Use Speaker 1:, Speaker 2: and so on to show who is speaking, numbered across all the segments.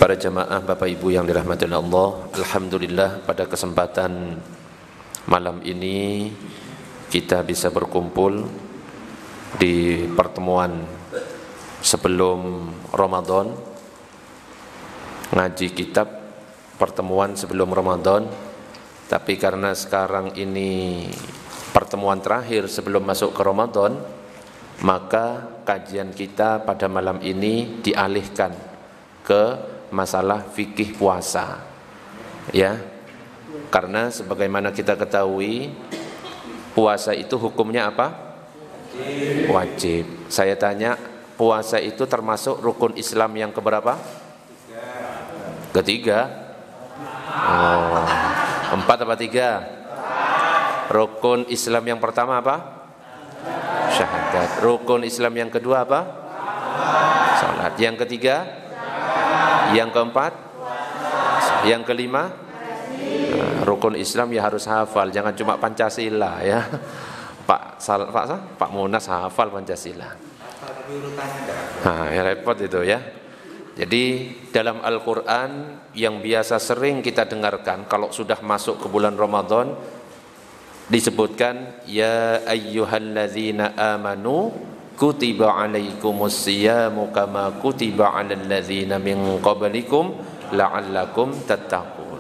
Speaker 1: Para jamaah Bapak Ibu yang dirahmati Allah, alhamdulillah pada kesempatan malam ini kita bisa berkumpul di pertemuan sebelum Ramadan, ngaji kitab pertemuan sebelum Ramadan. Tapi karena sekarang ini pertemuan terakhir sebelum masuk ke Ramadan, maka kajian kita pada malam ini dialihkan ke masalah fikih puasa, ya. Karena sebagaimana kita ketahui, puasa itu hukumnya apa? Wajib. Saya tanya, puasa itu termasuk rukun Islam yang keberapa? Ketiga. Oh, 4 apa 3? Rukun Islam yang pertama apa? Syahadat. Rukun Islam yang kedua apa? Salat. Yang ketiga? Yang keempat? Yang kelima? Nah, rukun Islam ya harus hafal, jangan cuma Pancasila ya. Pak Munas hafal Pancasila. Nah, ya repot itu ya. Jadi dalam Al-Quran yang biasa sering kita dengarkan kalau sudah masuk ke bulan Ramadan, disebutkan ya ayyuhalladzina amanu kutiba alaikumus siyamu kama kutiba alal ladzina min qablikum la'allakum tattaqun.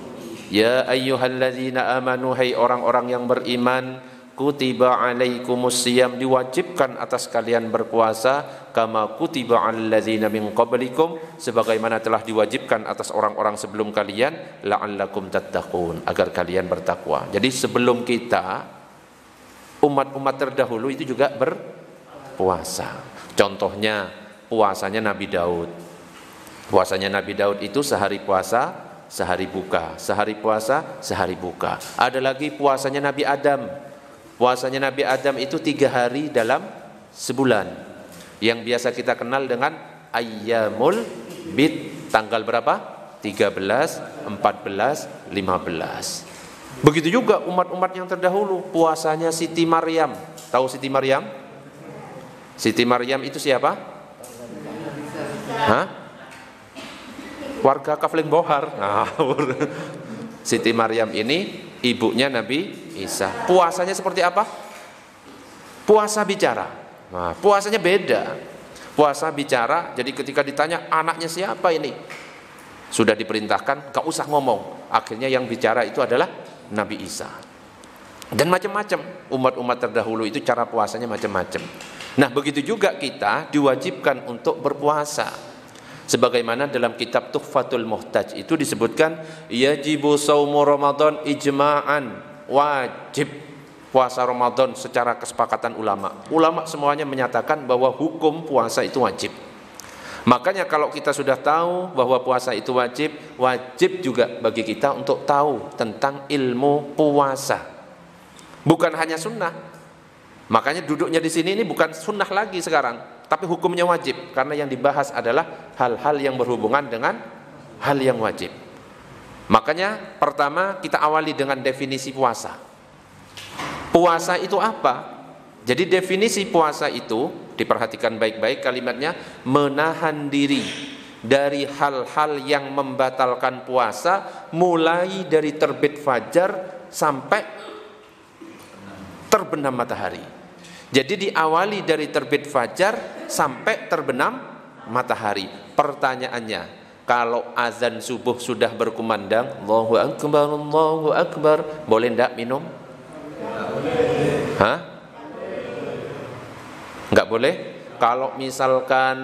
Speaker 1: Ya ayyuhalladzina amanu, hai orang-orang yang beriman, kutiba alaikumus siyam, diwajibkan atas kalian berpuasa, kama kutiba alal ladzina min qablikum, sebagaimana telah diwajibkan atas orang-orang sebelum kalian, la'allakum tattaqun, agar kalian bertakwa. Jadi sebelum kita, umat-umat terdahulu itu juga berpuasa. Contohnya puasanya Nabi Daud. Puasanya Nabi Daud itu sehari puasa, sehari buka. Sehari puasa, sehari buka. Ada lagi puasanya Nabi Adam. Puasanya Nabi Adam itu 3 hari dalam sebulan, yang biasa kita kenal dengan Ayyamul Bid. Tanggal berapa? 13, 14, 15. Begitu juga umat-umat yang terdahulu, puasanya Siti Maryam. Tahu Siti Maryam? Siti Maryam itu siapa? Hah? Warga Kafling Bohar. Nah, Siti Maryam ini ibunya Nabi Isa. Puasanya seperti apa? Puasa bicara. Nah, puasanya beda. Puasa bicara, jadi ketika ditanya anaknya siapa ini, sudah diperintahkan gak usah ngomong. Akhirnya yang bicara itu adalah Nabi Isa. Dan macam-macam umat-umat terdahulu itu cara puasanya macam-macam. Nah, begitu juga kita diwajibkan untuk berpuasa. Sebagaimana dalam kitab Tuhfatul Muhtaj itu disebutkan yajibu shaumu Ramadan ijma'an, wajib puasa Ramadan secara kesepakatan ulama. Ulama semuanya menyatakan bahwa hukum puasa itu wajib. Makanya kalau kita sudah tahu bahwa puasa itu wajib, wajib juga bagi kita untuk tahu tentang ilmu puasa. Bukan hanya sunnah. Makanya duduknya di sini ini bukan sunnah lagi sekarang, tapi hukumnya wajib, karena yang dibahas adalah hal-hal yang berhubungan dengan hal yang wajib. Makanya pertama kita awali dengan definisi puasa. Puasa itu apa? Jadi definisi puasa itu, diperhatikan baik-baik kalimatnya, menahan diri dari hal-hal yang membatalkan puasa, mulai dari terbit fajar sampai terbenam matahari. Jadi diawali dari terbit fajar sampai terbenam matahari. Pertanyaannya, kalau azan subuh sudah berkumandang, Allahu Akbar, boleh enggak minum? Hah? Enggak boleh? Kalau misalkan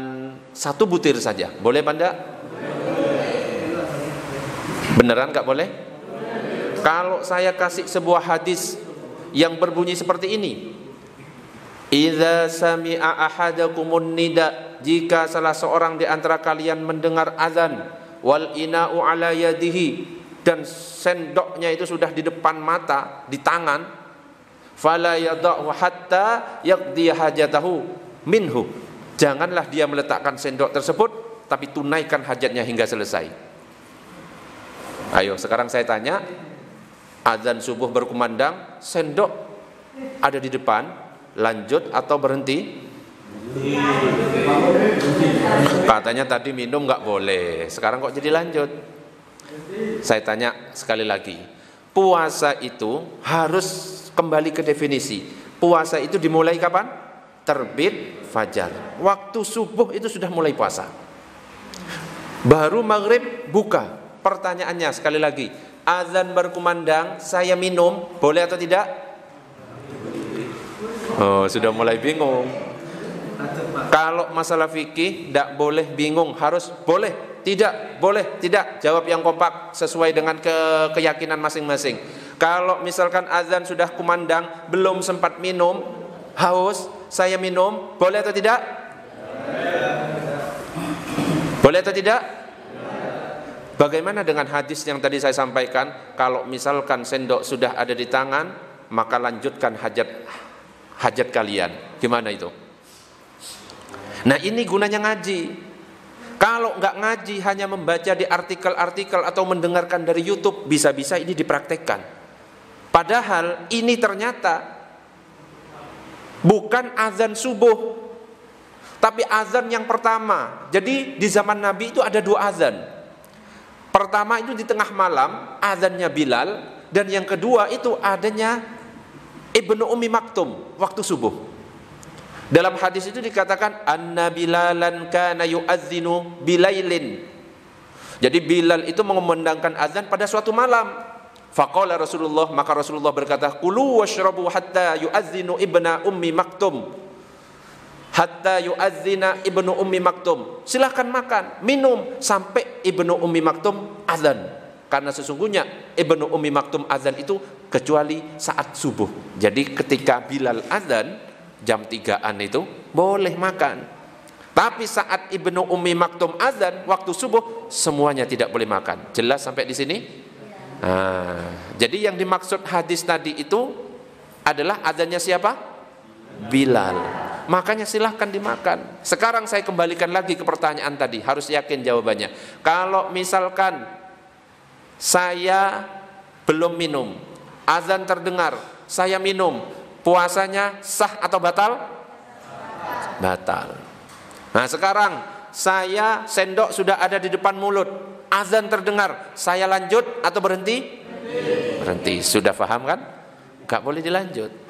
Speaker 1: 1 butir saja, boleh apa enggak? Beneran enggak boleh? Kalau saya kasih sebuah hadis yang berbunyi seperti ini, idza sami'a ahadakumun nida, jika salah seorang di antara kalian mendengar azan, wal ina'u ala yadihi, dan sendoknya itu sudah di depan mata, di tangan, fala yada'u hatta yaqdi hajatahu minhu, janganlah dia meletakkan sendok tersebut, tapi tunaikan hajatnya hingga selesai. Ayo sekarang saya tanya, azan subuh berkumandang, sendok ada di depan, lanjut atau berhenti? Katanya tadi minum nggak boleh, sekarang kok jadi lanjut? Saya tanya sekali lagi, puasa itu harus kembali ke definisi. Puasa itu dimulai kapan? Terbit fajar. Waktu subuh itu sudah mulai puasa. Baru maghrib buka. Pertanyaannya sekali lagi, azan berkumandang, saya minum, boleh atau tidak? Oh, sudah mulai bingung. Kalau masalah fikih, tidak boleh bingung, harus boleh, tidak, boleh, tidak. Jawab yang kompak sesuai dengan keyakinan masing-masing. Kalau misalkan azan sudah kumandang, belum sempat minum, haus, saya minum, boleh atau tidak? Boleh atau tidak? Bagaimana dengan hadis yang tadi saya sampaikan? Kalau misalkan sendok sudah ada di tangan, maka lanjutkan hajat kalian. Gimana itu? Nah, ini gunanya ngaji. Kalau nggak ngaji, hanya membaca di artikel-artikel atau mendengarkan dari YouTube, bisa-bisa ini dipraktekkan. Padahal ini ternyata bukan azan subuh, tapi azan yang pertama. Jadi di zaman Nabi itu ada 2 azan. Pertama itu di tengah malam, azannya Bilal, dan yang kedua itu adanya Ibnu Ummi Maktum waktu subuh. Dalam hadis itu dikatakan anna Bilalan kana yu'adzinu bilailin. Jadi Bilal itu mengumandangkan azan pada suatu malam. Faqala Rasulullah, maka Rasulullah berkata, "Kulu washrabu hatta yu'adzinu Ibnu Ummi Maktum." Hatta yu'adzina Ibnu Ummi Maktum. Silahkan makan, minum sampai Ibnu Ummi Maktum azan. Karena sesungguhnya Ibnu Ummi Maktum azan itu kecuali saat subuh. Jadi ketika Bilal azan jam 3-an itu boleh makan. Tapi saat Ibnu Ummi Maktum azan waktu subuh, semuanya tidak boleh makan. Jelas sampai di sini? Nah, jadi yang dimaksud hadis tadi itu adalah azannya siapa? Bilal. Makanya silahkan dimakan. Sekarang saya kembalikan lagi ke pertanyaan tadi, harus yakin jawabannya. Kalau misalkan saya belum minum, azan terdengar, saya minum, puasanya sah atau batal? Batal. Nah, sekarang saya sendok sudah ada di depan mulut, azan terdengar, saya lanjut atau berhenti? Berhenti. Sudah paham kan? Gak boleh dilanjut.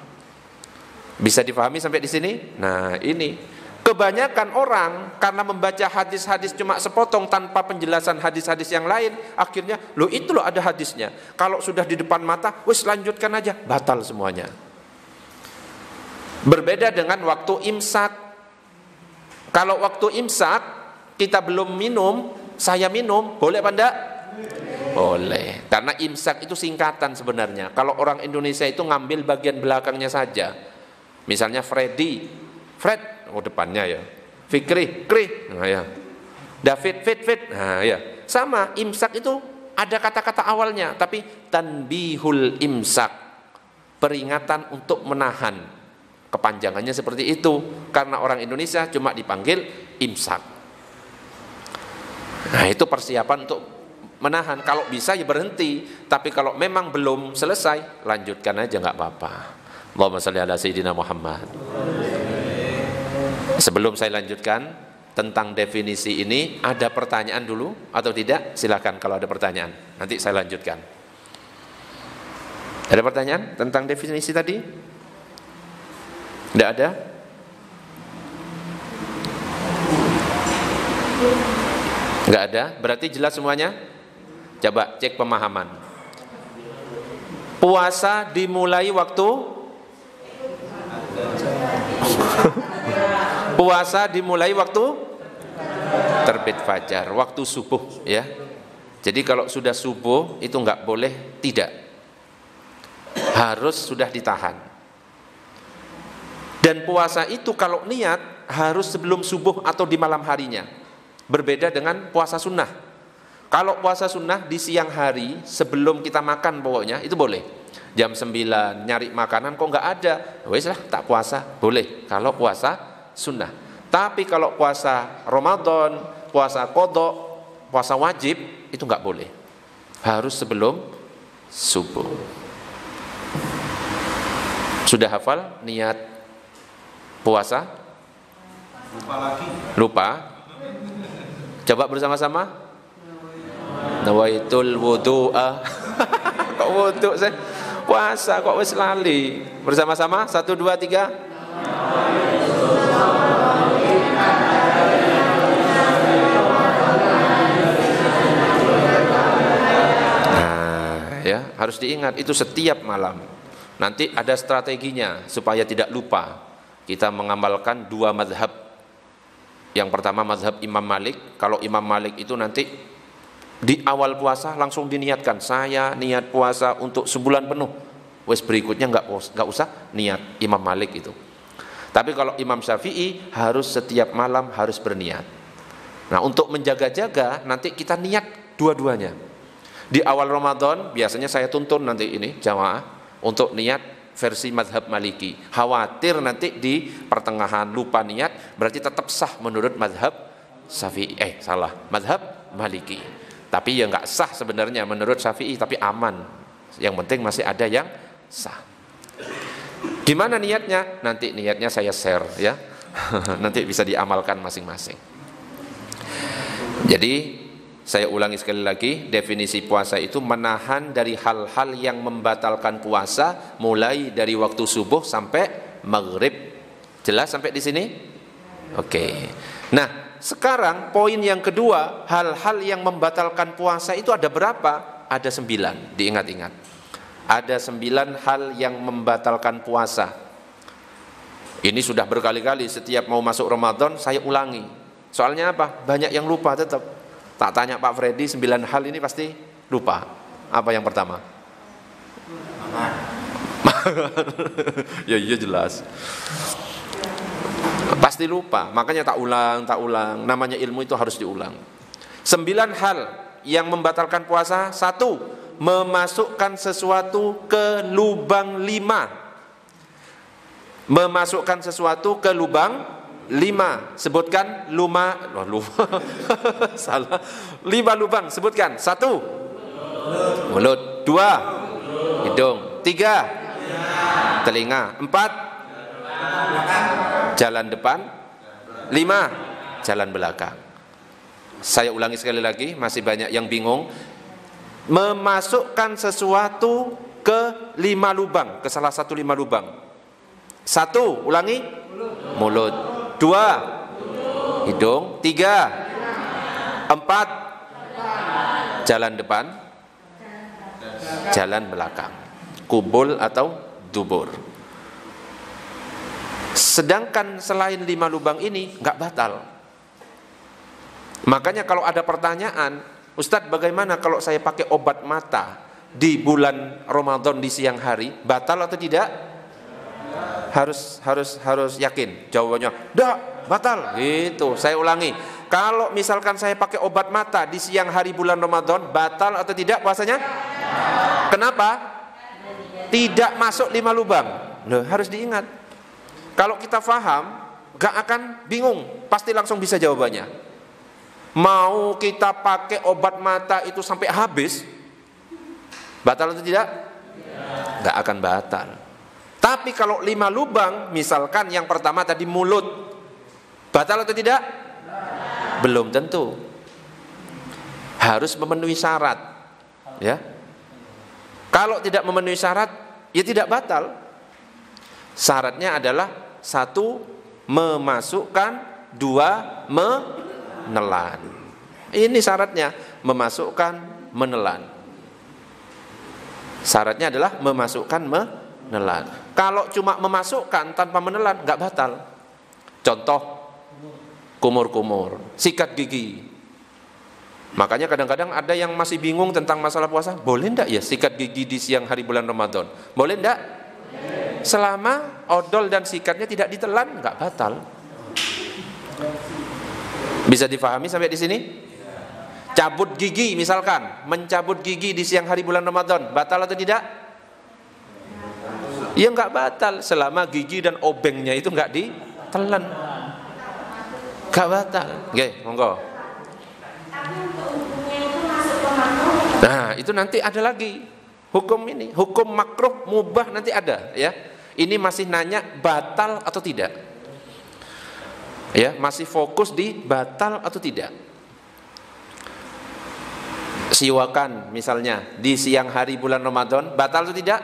Speaker 1: Bisa difahami sampai di sini? Nah, ini kebanyakan orang karena membaca hadis-hadis cuma sepotong tanpa penjelasan hadis-hadis yang lain, akhirnya itu loh ada hadisnya. Kalau sudah di depan mata, wis lanjutkan aja, batal semuanya. Berbeda dengan waktu imsak. Kalau waktu imsak kita belum minum, saya minum, boleh apa enggak? Boleh. Karena imsak itu singkatan sebenarnya. Kalau orang Indonesia itu ngambil bagian belakangnya saja. Misalnya Freddy, Fred, depannya ya. Fikri, Kri, nah ya. David, Fit, nah ya. Sama, imsak itu ada kata-kata awalnya, tapi tanbihul imsak, peringatan untuk menahan. Kepanjangannya seperti itu, karena orang Indonesia cuma dipanggil imsak. Nah, itu persiapan untuk menahan. Kalau bisa ya berhenti, tapi kalau memang belum selesai, lanjutkan aja, nggak apa-apa. Allahumma shalli ala sayyidina Muhammad. Sebelum saya lanjutkan tentang definisi ini, ada pertanyaan dulu atau tidak? Silakan kalau ada pertanyaan. Nanti saya lanjutkan. Ada pertanyaan tentang definisi tadi? Tidak ada? Enggak ada? Berarti jelas semuanya? Coba cek pemahaman. Puasa dimulai waktu puasa dimulai waktu terbit fajar, waktu subuh ya. Jadi kalau sudah subuh itu enggak boleh tidak. Harus sudah ditahan. Dan puasa itu kalau niat harus sebelum subuh atau di malam harinya. Berbeda dengan puasa sunnah. Kalau puasa sunnah di siang hari sebelum kita makan pokoknya itu boleh. Jam 9 nyari makanan kok nggak ada, wes lah tak puasa, boleh kalau puasa sunnah. Tapi kalau puasa Ramadan, puasa qadha, puasa wajib itu nggak boleh, harus sebelum subuh. Sudah hafal niat puasa?
Speaker 2: Lupa lagi.
Speaker 1: Lupa. Coba bersama-sama. Nawaitul wudu'a. Kok wudu saya? Puasa kok wis lali. Bersama-sama 1 2 3. Nah, ya, harus diingat itu setiap malam. Nanti ada strateginya supaya tidak lupa. Kita mengamalkan 2 mazhab. Yang pertama mazhab Imam Malik. Kalau Imam Malik itu nanti di awal puasa langsung diniatkan, saya niat puasa untuk sebulan penuh. Wes berikutnya nggak usah niat, Imam Malik itu. Tapi kalau Imam Syafi'i harus setiap malam harus berniat. Nah, untuk menjaga-jaga nanti kita niat dua-duanya. Di awal Ramadan biasanya saya tuntun nanti ini jamaah untuk niat versi mazhab Maliki. Khawatir nanti di pertengahan lupa niat, berarti tetap sah menurut mazhab Syafi'i. Mazhab Maliki. Tapi ya nggak sah sebenarnya menurut Syafi'i, tapi aman. Yang penting masih ada yang sah. Gimana niatnya? Nanti niatnya saya share ya. Nanti bisa diamalkan masing-masing. Jadi saya ulangi sekali lagi, definisi puasa itu menahan dari hal-hal yang membatalkan puasa mulai dari waktu subuh sampai maghrib. Jelas sampai di sini? Oke. Nah, sekarang poin yang kedua, hal-hal yang membatalkan puasa itu ada berapa? Ada 9, diingat-ingat. Ada 9 hal yang membatalkan puasa. Ini sudah berkali-kali setiap mau masuk Ramadan saya ulangi. Soalnya apa? Banyak yang lupa tetap. Tak tanya Pak Freddy, 9 hal ini pasti lupa. Apa yang pertama? Ya iya jelas. Pasti lupa, makanya tak ulang. Namanya ilmu itu harus diulang. 9 hal yang membatalkan puasa. 1, memasukkan sesuatu ke lubang 5. Memasukkan sesuatu ke lubang 5. Sebutkan salah. 5 lubang, sebutkan. 1, mulut. 2, hidung. 3, telinga. 4, jalan depan. 5, jalan belakang. Saya ulangi sekali lagi, masih banyak yang bingung. Memasukkan sesuatu ke 5 lubang, ke salah satu 5 lubang. 1, ulangi, mulut. 2, hidung. 3, 4, jalan depan, jalan belakang. Kubul atau dubur. Sedangkan selain 5 lubang ini nggak batal. Makanya kalau ada pertanyaan, Ustadz bagaimana kalau saya pakai obat mata di bulan Ramadan di siang hari, batal atau tidak? Harus yakin jawabannya. Tidak, batal. Gitu. Saya ulangi. Kalau misalkan saya pakai obat mata di siang hari bulan Ramadan, batal atau tidak puasanya? Kenapa? Tidak masuk 5 lubang. Loh, harus diingat. Kalau kita faham, gak akan bingung, pasti langsung bisa jawabannya. Mau kita pakai obat mata itu sampai habis, batal atau tidak? Gak akan batal. Tapi kalau 5 lubang, misalkan yang pertama tadi mulut, batal atau tidak? Belum tentu. Harus memenuhi syarat. Ya. Kalau tidak memenuhi syarat, ya tidak batal. Syaratnya adalah 1, memasukkan. 2, menelan. Ini syaratnya, memasukkan, menelan. Syaratnya adalah memasukkan, menelan. Kalau cuma memasukkan tanpa menelan, nggak batal. Contoh, kumur-kumur, sikat gigi. Makanya kadang-kadang ada yang masih bingung tentang masalah puasa. Boleh ndak ya sikat gigi di siang hari bulan Ramadan? Boleh ndak? Selama odol dan sikatnya tidak ditelan, nggak batal. Bisa difahami sampai di sini? Cabut gigi misalkan, mencabut gigi di siang hari bulan Ramadan, batal atau tidak? Ya nggak batal selama gigi dan obengnya itu nggak ditelan. Nggak batal. Oke, monggo. Nah, itu nanti ada lagi hukum ini, hukum makruh mubah nanti ada ya. Ini masih nanya batal atau tidak. Ya, masih fokus di batal atau tidak. Siwakan misalnya di siang hari bulan Ramadan, batal atau tidak?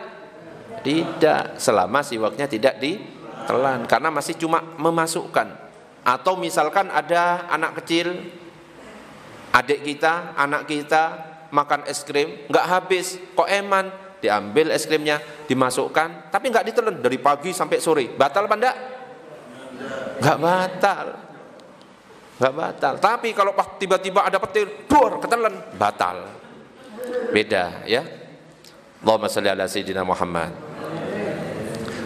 Speaker 1: Tidak, selama siwaknya tidak ditelan, karena masih cuma memasukkan. Atau misalkan ada anak kecil, adik kita, anak kita makan es krim, nggak habis, kok eman, diambil es krimnya, dimasukkan, tapi nggak ditelan dari pagi sampai sore, batal apa enggak? Nggak batal, nggak batal. Tapi kalau pas tiba-tiba ada petir, bor, ketelan, batal. Beda, ya. Allahumma sholli ala sayyidina Muhammad.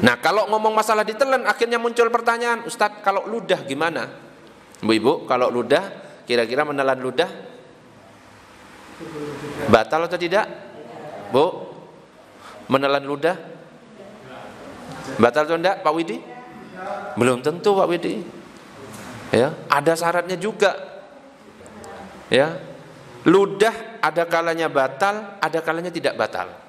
Speaker 1: Nah, kalau ngomong masalah ditelan, akhirnya muncul pertanyaan, Ustadz, kalau ludah gimana? Ibu-ibu, kalau ludah, kira-kira menelan ludah batal atau tidak? Bu, menelan ludah batal atau tidak, Pak Widi? Belum tentu, Pak Widi. Ya, ada syaratnya juga. Ya, ludah ada kalanya batal, ada kalanya tidak batal.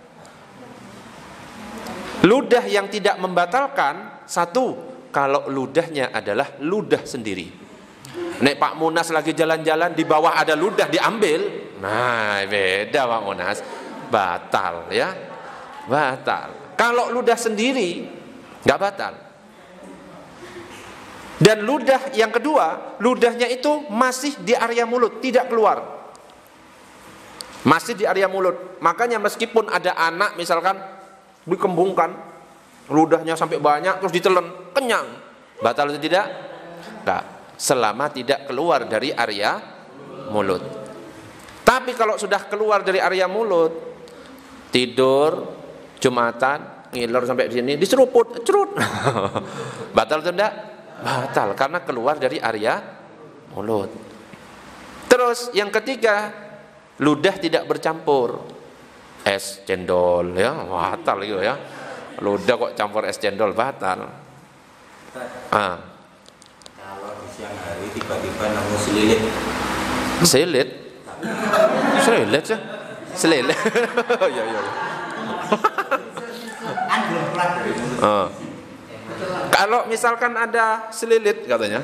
Speaker 1: Ludah yang tidak membatalkan, satu, kalau ludahnya adalah ludah sendiri. Nek Pak Munas lagi jalan-jalan, di bawah ada ludah, diambil, nah beda Pak Munas, batal, ya, batal. Kalau ludah sendiri nggak batal. Dan ludah yang kedua, ludahnya itu masih di area mulut, tidak keluar, masih di area mulut. Makanya meskipun ada anak misalkan dikembungkan ludahnya sampai banyak terus ditelan, kenyang, batal atau tidak? Enggak, selama tidak keluar dari area mulut. Tapi kalau sudah keluar dari area mulut, tidur Jumatan ngiler sampai di sini, diseruput, cerut, batal atau tidak? Batal, karena keluar dari area mulut. Terus yang ketiga, ludah tidak bercampur es cendol, ya, batal gitu ya. Ludah kok campur es cendol, batal.
Speaker 2: Kalau di siang hari tiba-tiba nemu selilit.
Speaker 1: Selilit? Selilit sih? Selilit. Ya ya. Kalau misalkan ada selilit katanya,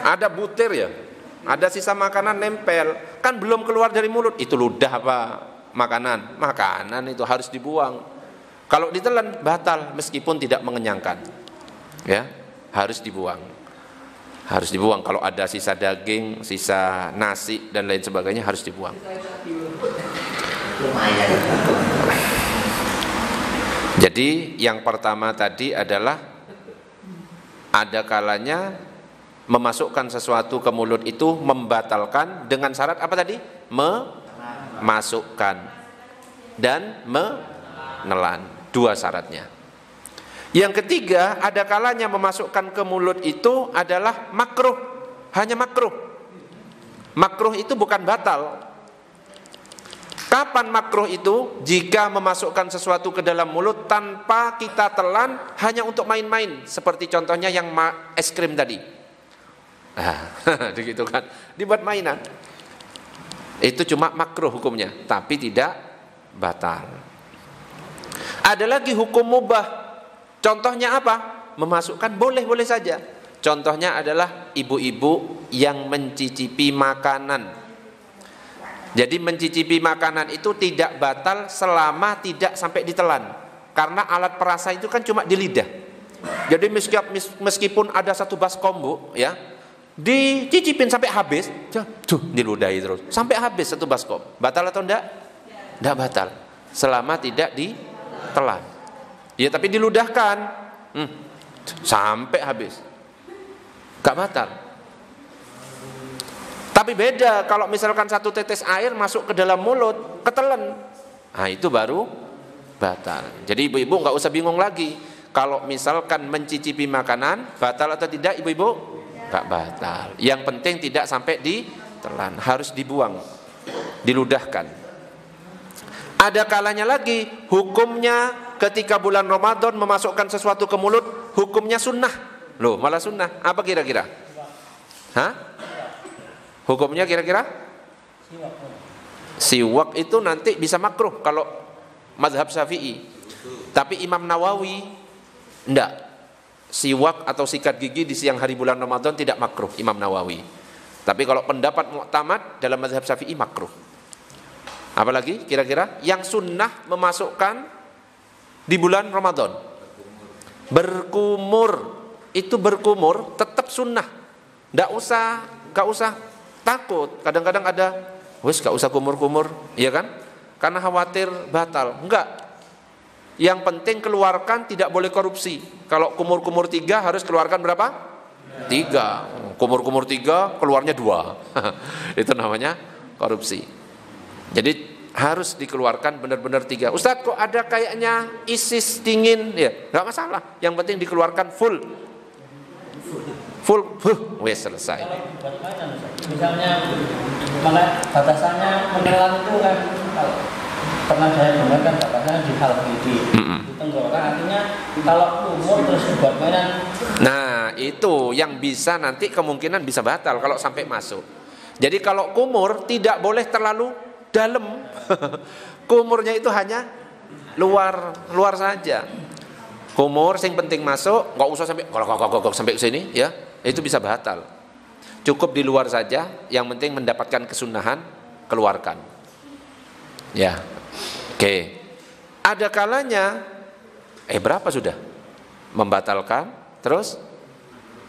Speaker 1: ada butir ya, ada sisa makanan nempel, kan belum keluar dari mulut, itu ludah apa makanan? Makanan itu harus dibuang. Kalau ditelan batal meskipun tidak mengenyangkan, ya, harus dibuang. Harus dibuang. Kalau ada sisa daging, sisa nasi dan lain sebagainya harus dibuang. Jadi yang pertama tadi adalah ada kalanya memasukkan sesuatu ke mulut itu membatalkan dengan syarat apa tadi? Memasukkan dan menelan, dua syaratnya. Yang ketiga, ada kalanya memasukkan ke mulut itu adalah makruh, hanya makruh. Makruh itu bukan batal. Kapan makruh itu? Jika memasukkan sesuatu ke dalam mulut tanpa kita telan, hanya untuk main-main, seperti contohnya yang es krim tadi. Gitu kan, dibuat mainan. Itu cuma makruh hukumnya, tapi tidak batal. Ada lagi hukum mubah. Contohnya apa? Memasukkan boleh-boleh saja. Contohnya adalah ibu-ibu yang mencicipi makanan. Jadi mencicipi makanan itu tidak batal selama tidak sampai ditelan. Karena alat perasa itu kan cuma di lidah. Jadi meskipun ada satu baskom, Bu, ya, dicicipin sampai habis, diludahi terus sampai habis satu baskom. Batal atau enggak? Enggak batal selama tidak ditelan. Ya, tapi diludahkan sampai habis, enggak batal. Tapi beda kalau misalkan satu tetes air masuk ke dalam mulut, ketelan, nah itu baru batal. Jadi ibu-ibu nggak usah bingung lagi. Kalau misalkan mencicipi makanan, batal atau tidak ibu-ibu? Nggak batal. Yang penting tidak sampai ditelan, harus dibuang, diludahkan. Ada kalanya lagi, hukumnya ketika bulan Ramadan memasukkan sesuatu ke mulut, hukumnya sunnah. Loh, malah sunnah. Apa kira-kira? Hah? Hukumnya kira-kira? Siwak itu nanti bisa makruh kalau mazhab Syafi'i. Tapi Imam Nawawi enggak. siwak atau sikat gigi di siang hari bulan Ramadan tidak makruh, Imam Nawawi. Tapi kalau pendapat mu'tamad dalam mazhab Syafi'i makruh. Apalagi kira-kira yang sunnah memasukkan di bulan Ramadan? Berkumur. Itu berkumur tetap sunnah. Nggak usah takut. Kadang-kadang ada, wes nggak usah kumur-kumur, iya kan? Karena khawatir batal. Enggak. Yang penting keluarkan, tidak boleh korupsi. Kalau kumur-kumur 3 harus keluarkan berapa? 3. Kumur-kumur 3 keluarnya 2. Itu namanya korupsi. Jadi harus dikeluarkan benar-benar 3. Ustadz, kok ada kayaknya ISIS dingin? Ya, nggak masalah. Yang penting dikeluarkan full, wes selesai.
Speaker 3: Misalnya, maka batasannya menelan itu kan, kalau pernah saya dengar kan batasannya di halqidi, di tenggorokan, artinya kalau umur terus buat mainan.
Speaker 1: Nah, itu yang bisa nanti kemungkinan bisa batal kalau sampai masuk. Jadi kalau kumur tidak boleh terlalu dalam. Kumurnya itu hanya luar saja. Kumur yang penting masuk, nggak usah sampai sampai ke sini ya. Itu bisa batal. Cukup di luar saja, yang penting mendapatkan kesunahan, keluarkan. Ya. Oke. Ada kalanya berapa sudah? Membatalkan, terus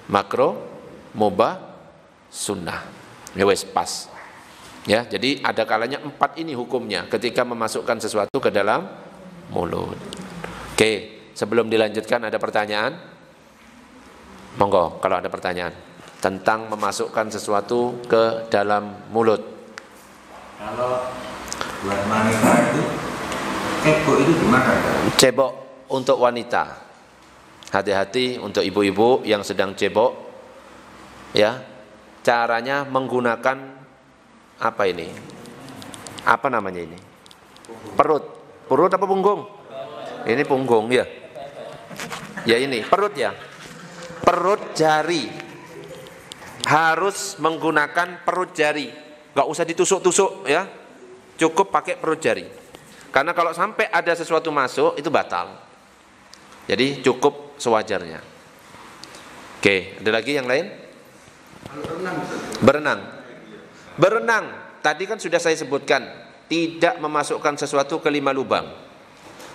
Speaker 1: makro, mubah, sunnah. Ya wes pas. Ya, jadi ada kalanya 4 ini hukumnya ketika memasukkan sesuatu ke dalam mulut. Oke, sebelum dilanjutkan ada pertanyaan? Monggo kalau ada pertanyaan tentang memasukkan sesuatu ke dalam mulut.
Speaker 2: Kalau buat wanita itu cebok itu gimana?
Speaker 1: Cebok untuk wanita. Hati-hati untuk ibu-ibu yang sedang cebok. Ya. Caranya menggunakan apa ini? Apa namanya ini? Perut. Perut apa punggung? Ini punggung ya. Ya ini, perut ya. Perut jari. Harus menggunakan perut jari. Enggak usah ditusuk-tusuk ya. Cukup pakai perut jari. Karena kalau sampai ada sesuatu masuk itu batal. Jadi cukup sewajarnya. Oke, ada lagi yang lain? Berenang, tadi kan sudah saya sebutkan, tidak memasukkan sesuatu ke 5 lubang.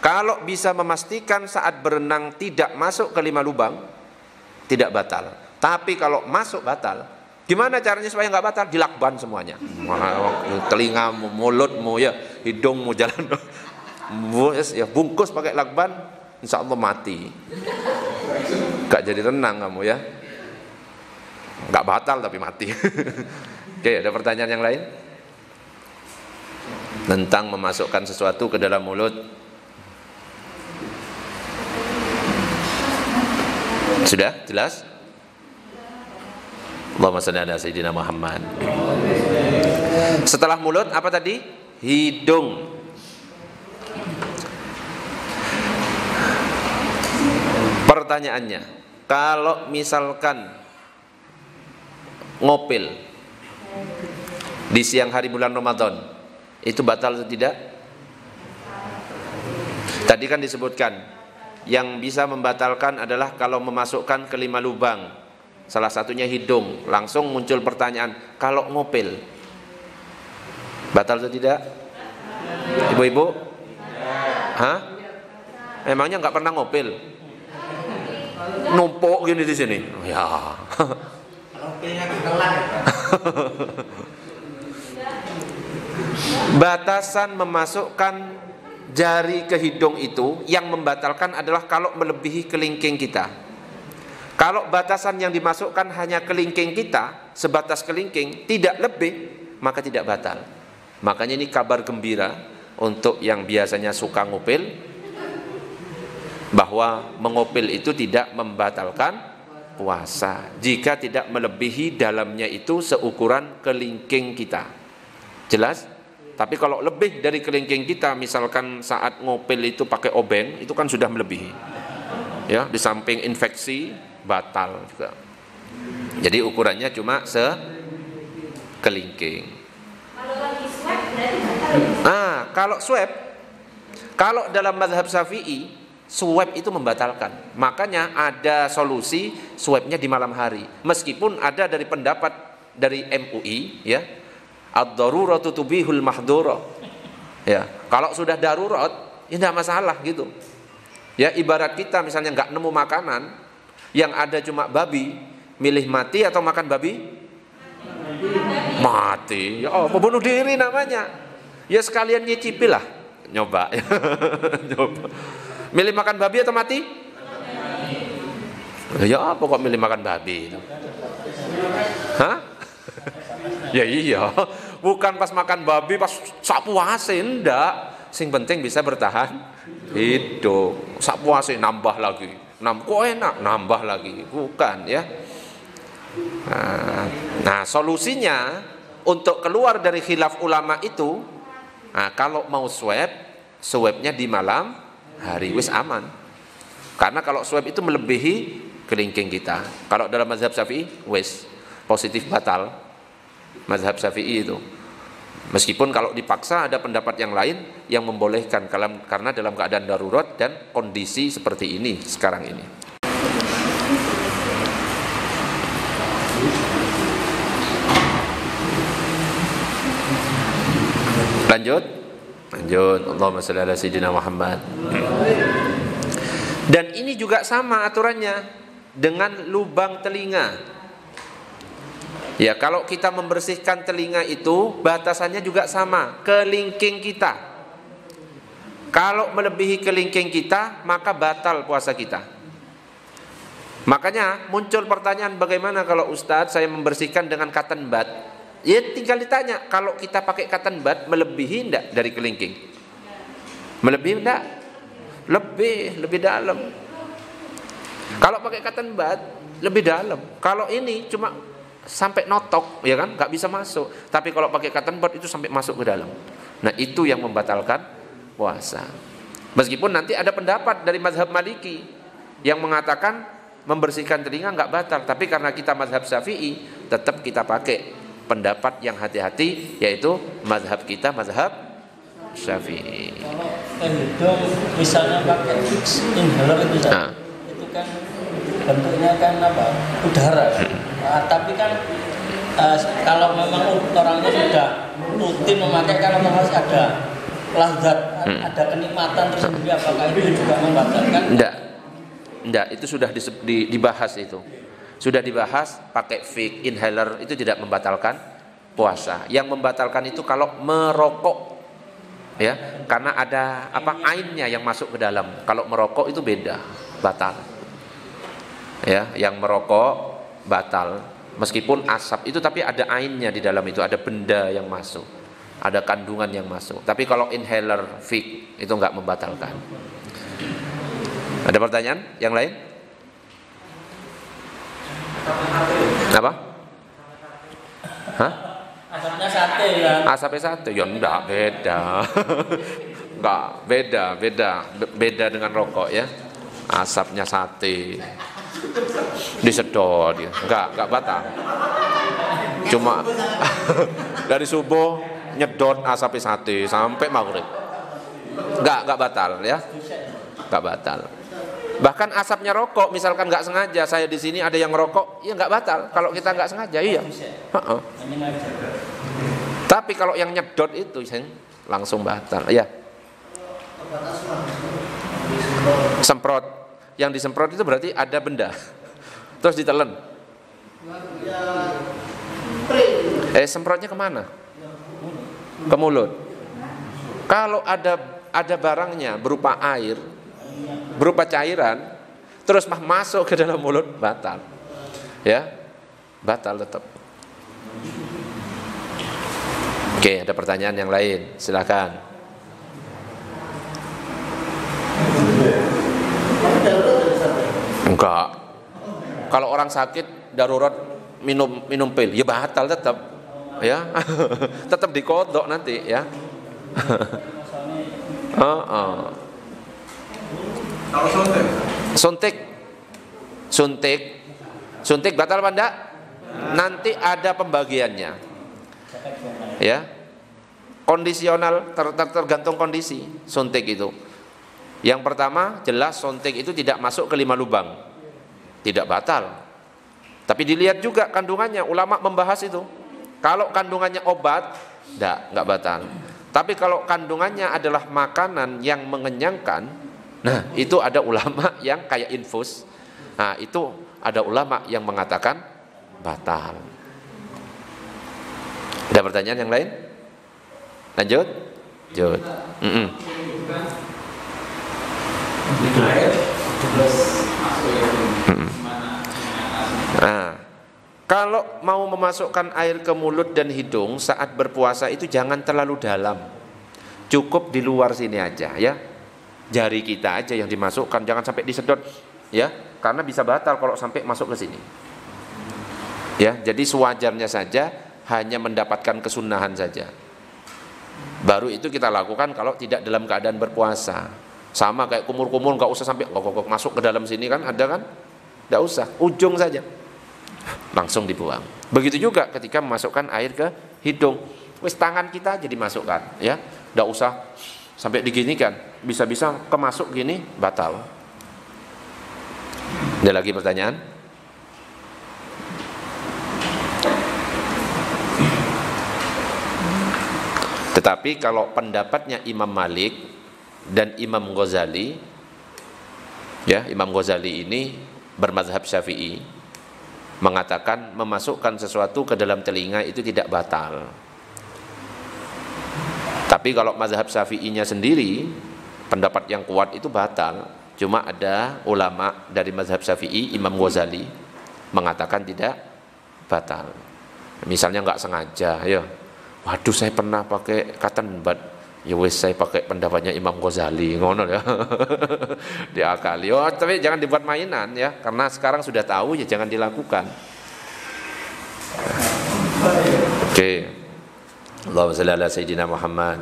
Speaker 1: Kalau bisa memastikan saat berenang tidak masuk ke 5 lubang, tidak batal. Tapi kalau masuk batal. Gimana caranya supaya nggak batal? Dilakban semuanya. Telingamu, mulutmu ya, hidungmu jalan. Ya bungkus pakai lakban, insya Allah mati. Gak jadi renang kamu ya. Nggak batal tapi mati. Oke, ada pertanyaan yang lain? Tentang memasukkan sesuatu ke dalam mulut. Sudah? Jelas? Allahumma shalli ala sayyidina Muhammad. Setelah mulut apa tadi? Hidung. Pertanyaannya, kalau misalkan ngopil di siang hari bulan Ramadan, itu batal atau tidak? Tadi kan disebutkan yang bisa membatalkan adalah kalau memasukkan ke 5 lubang, salah satunya hidung. Langsung muncul pertanyaan, kalau ngopil batal atau tidak? Ibu-ibu? Hah? Emangnya nggak pernah ngopil? Numpuk gini di sini? Ya. Batasan memasukkan jari ke hidung itu yang membatalkan adalah kalau melebihi kelingking kita. Kalau batasan yang dimasukkan hanya kelingking kita, sebatas kelingking, tidak lebih, maka tidak batal. Makanya ini kabar gembira untuk yang biasanya suka ngupil, bahwa mengupil itu tidak membatalkan puasa jika tidak melebihi dalamnya itu seukuran kelingking kita. Jelas? Tapi kalau lebih dari kelingking kita, misalkan saat ngupil itu pakai obeng, itu kan sudah melebihi. Ya, di samping infeksi batal juga. Jadi ukurannya cuma sekelingking. Kalau swab, kalau dalam mazhab Syafi'i swab itu membatalkan. Makanya ada solusi swabnya di malam hari. Meskipun ada dari pendapat dari MUI, ya, ad-daruratu tubihul mahdhura. Ya, kalau sudah darurat, ya tidak masalah gitu. Ya, ibarat kita misalnya nggak nemu makanan, yang ada cuma babi, milih mati atau makan babi? Mati. Ya, oh, bunuh diri namanya. Ya sekalian nyicipi lah, nyoba. Nyoba. Milih makan babi atau mati? Ya apa kok milih makan babi? Hah? Ya iya, bukan pas makan babi pas sak puase, ndak. Sing penting bisa bertahan hidup. Sak puase nambah lagi. Kok enak nambah lagi. Bukan ya. Nah, solusinya untuk keluar dari khilaf ulama itu, nah, kalau mau swabnya di malam hari wis aman. Karena kalau swab itu melebihi kelingking kita. Kalau dalam mazhab Syafi'i wis positif batal. Mazhab Syafi'i itu. Meskipun kalau dipaksa ada pendapat yang lain yang membolehkan karena dalam keadaan darurat dan kondisi seperti ini sekarang ini. Lanjut. Allahumma shalli ala sayyidina Muhammad. Dan ini juga sama aturannya dengan lubang telinga. Ya, kalau kita membersihkan telinga itu batasannya juga sama, kelingking kita. Kalau melebihi kelingking kita, maka batal puasa kita. Makanya muncul pertanyaan, bagaimana kalau Ustadz saya membersihkan dengan cotton bud? Ya tinggal ditanya, kalau kita pakai cotton bud melebihi enggak dari kelingking? Melebihi enggak? Lebih dalam. Kalau pakai cotton bud lebih dalam. Kalau ini cuma sampai notok, ya kan, nggak bisa masuk. Tapi kalau pakai cotton bud itu sampai masuk ke dalam. Nah itu yang membatalkan puasa. Meskipun nanti ada pendapat dari mazhab Maliki yang mengatakan membersihkan telinga nggak batal. Tapi karena kita mazhab Syafi'i, tetap kita pakai pendapat yang hati-hati, yaitu mazhab kita mazhab Syafi'i.
Speaker 3: Kalau hidung misalnya pakai inhaler itu, itu kan bentuknya kan apa? Udara. Tapi kan kalau memang orangnya sudah rutin memakai, kalau harus ada lazat, ada kenikmatan tersendiri, apakah itu juga membatalkan? Enggak, itu sudah dibahas itu. Sudah dibahas, pakai fake inhaler itu tidak membatalkan puasa. Yang membatalkan itu kalau merokok. Ya, karena ada ainnya yang masuk ke dalam. Kalau merokok itu beda, batal. Ya, yang merokok batal, meskipun asap itu tapi ada ainnya di dalam itu, ada benda yang masuk, ada kandungan yang masuk. Tapi kalau inhaler fake itu enggak membatalkan. Ada pertanyaan yang lain? Apa? Hah? Asapnya sate ya?
Speaker 1: Asapnya sate ya enggak, beda. Enggak, beda dengan rokok ya. Asapnya sate disedot ya. Enggak batal. Cuma dari subuh nyedot asapnya sate sampai maghrib. Enggak batal ya. Enggak batal. Bahkan asapnya rokok, misalkan nggak sengaja saya di sini ada yang ngerokok, ya nggak batal. Kalau kita nggak sengaja, iya. Tapi kalau yang nyedot itu langsung batal, ya. Semprot, yang disemprot itu berarti ada benda, terus ditelan. Semprotnya kemana? Ke mulut. Kalau ada barangnya berupa air, berupa cairan, terus masuk ke dalam mulut, batal. Ya, batal tetap. Oke, ada pertanyaan yang lain, silakan. Enggak. Kalau orang sakit darurat minum pil, ya batal tetap. Ya, tetap dikodok nanti ya.
Speaker 2: Kalau
Speaker 1: suntik batal apa enggak? Nanti ada pembagiannya. Ya. Kondisional, tergantung kondisi suntik itu. Yang pertama, jelas suntik itu tidak masuk ke 5 lubang, tidak batal. Tapi dilihat juga kandungannya, ulama membahas itu. Kalau kandungannya obat, enggak batal. Tapi kalau kandungannya adalah makanan yang mengenyangkan, nah itu ada ulama yang kayak infus. Nah itu ada ulama yang mengatakan batal. Ada pertanyaan yang lain? Lanjut? Lanjut. Nah, kalau mau memasukkan air ke mulut dan hidung saat berpuasa itu jangan terlalu dalam. Cukup di luar sini aja ya. Jari kita aja yang dimasukkan, jangan sampai disedot ya, karena bisa batal kalau sampai masuk ke sini. Ya, jadi sewajarnya saja, hanya mendapatkan kesunahan saja. Baru itu kita lakukan kalau tidak dalam keadaan berpuasa. Sama kayak kumur-kumur, nggak usah sampai masuk ke dalam sini kan, ada kan? Nggak usah, ujung saja, langsung dibuang. Begitu juga ketika memasukkan air ke hidung, wis tangan kita aja dimasukkan, ya, nggak usah sampai diginikan, bisa-bisa kemasuk gini batal. Ada lagi pertanyaan? Tetapi kalau pendapatnya Imam Malik dan Imam Ghazali, ya, Imam Ghazali ini bermazhab Syafi'i, mengatakan memasukkan sesuatu ke dalam telinga itu tidak batal. Tapi kalau mazhab Syafi'inya sendiri, pendapat yang kuat itu batal. Cuma ada ulama dari mazhab Syafi'i, Imam Ghazali, mengatakan tidak batal. Misalnya nggak sengaja, ya, waduh saya pernah pakai cotton bud, ya wes saya pakai pendapatnya Imam Ghazali, ngono ya. Diakali. Oh, tapi jangan dibuat mainan ya, karena sekarang sudah tahu ya jangan dilakukan. Oke. Allahumma shalli ala sayyidina Muhammad.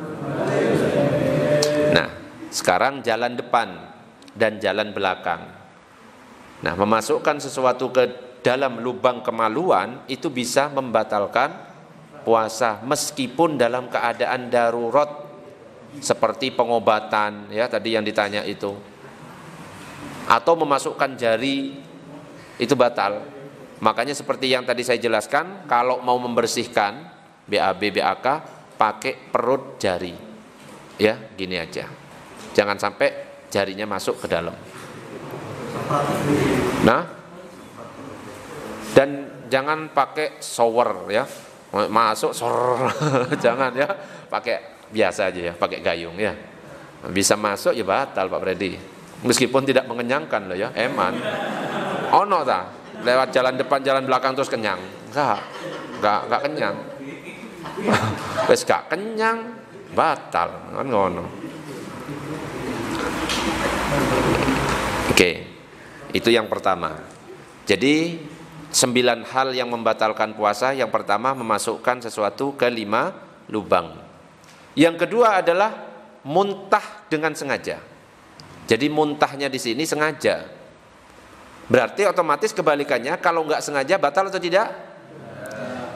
Speaker 1: Nah, sekarang jalan depan dan jalan belakang. Nah, memasukkan sesuatu ke dalam lubang kemaluan itu bisa membatalkan puasa meskipun dalam keadaan darurat, seperti pengobatan ya tadi yang ditanya itu, atau memasukkan jari itu batal. Makanya seperti yang tadi saya jelaskan, kalau mau membersihkan BAB BAK pakai perut jari ya, gini aja, jangan sampai jarinya masuk ke dalam. Nah, dan jangan pakai shower ya, masuk sor jangan ya, pakai biasa aja ya, pakai gayung ya. Bisa masuk ya batal Pak Freddy. Meskipun tidak mengenyangkan loh ya, eman. Ono ta, lewat jalan depan jalan belakang terus kenyang. Enggak kenyang. Wes gak kenyang, batal kan ngono. Oke. Itu yang pertama. Jadi 9 hal yang membatalkan puasa. Yang pertama memasukkan sesuatu ke 5 lubang. Yang kedua adalah muntah dengan sengaja. Jadi muntahnya di sini sengaja. Berarti otomatis kebalikannya, kalau nggak sengaja batal atau tidak?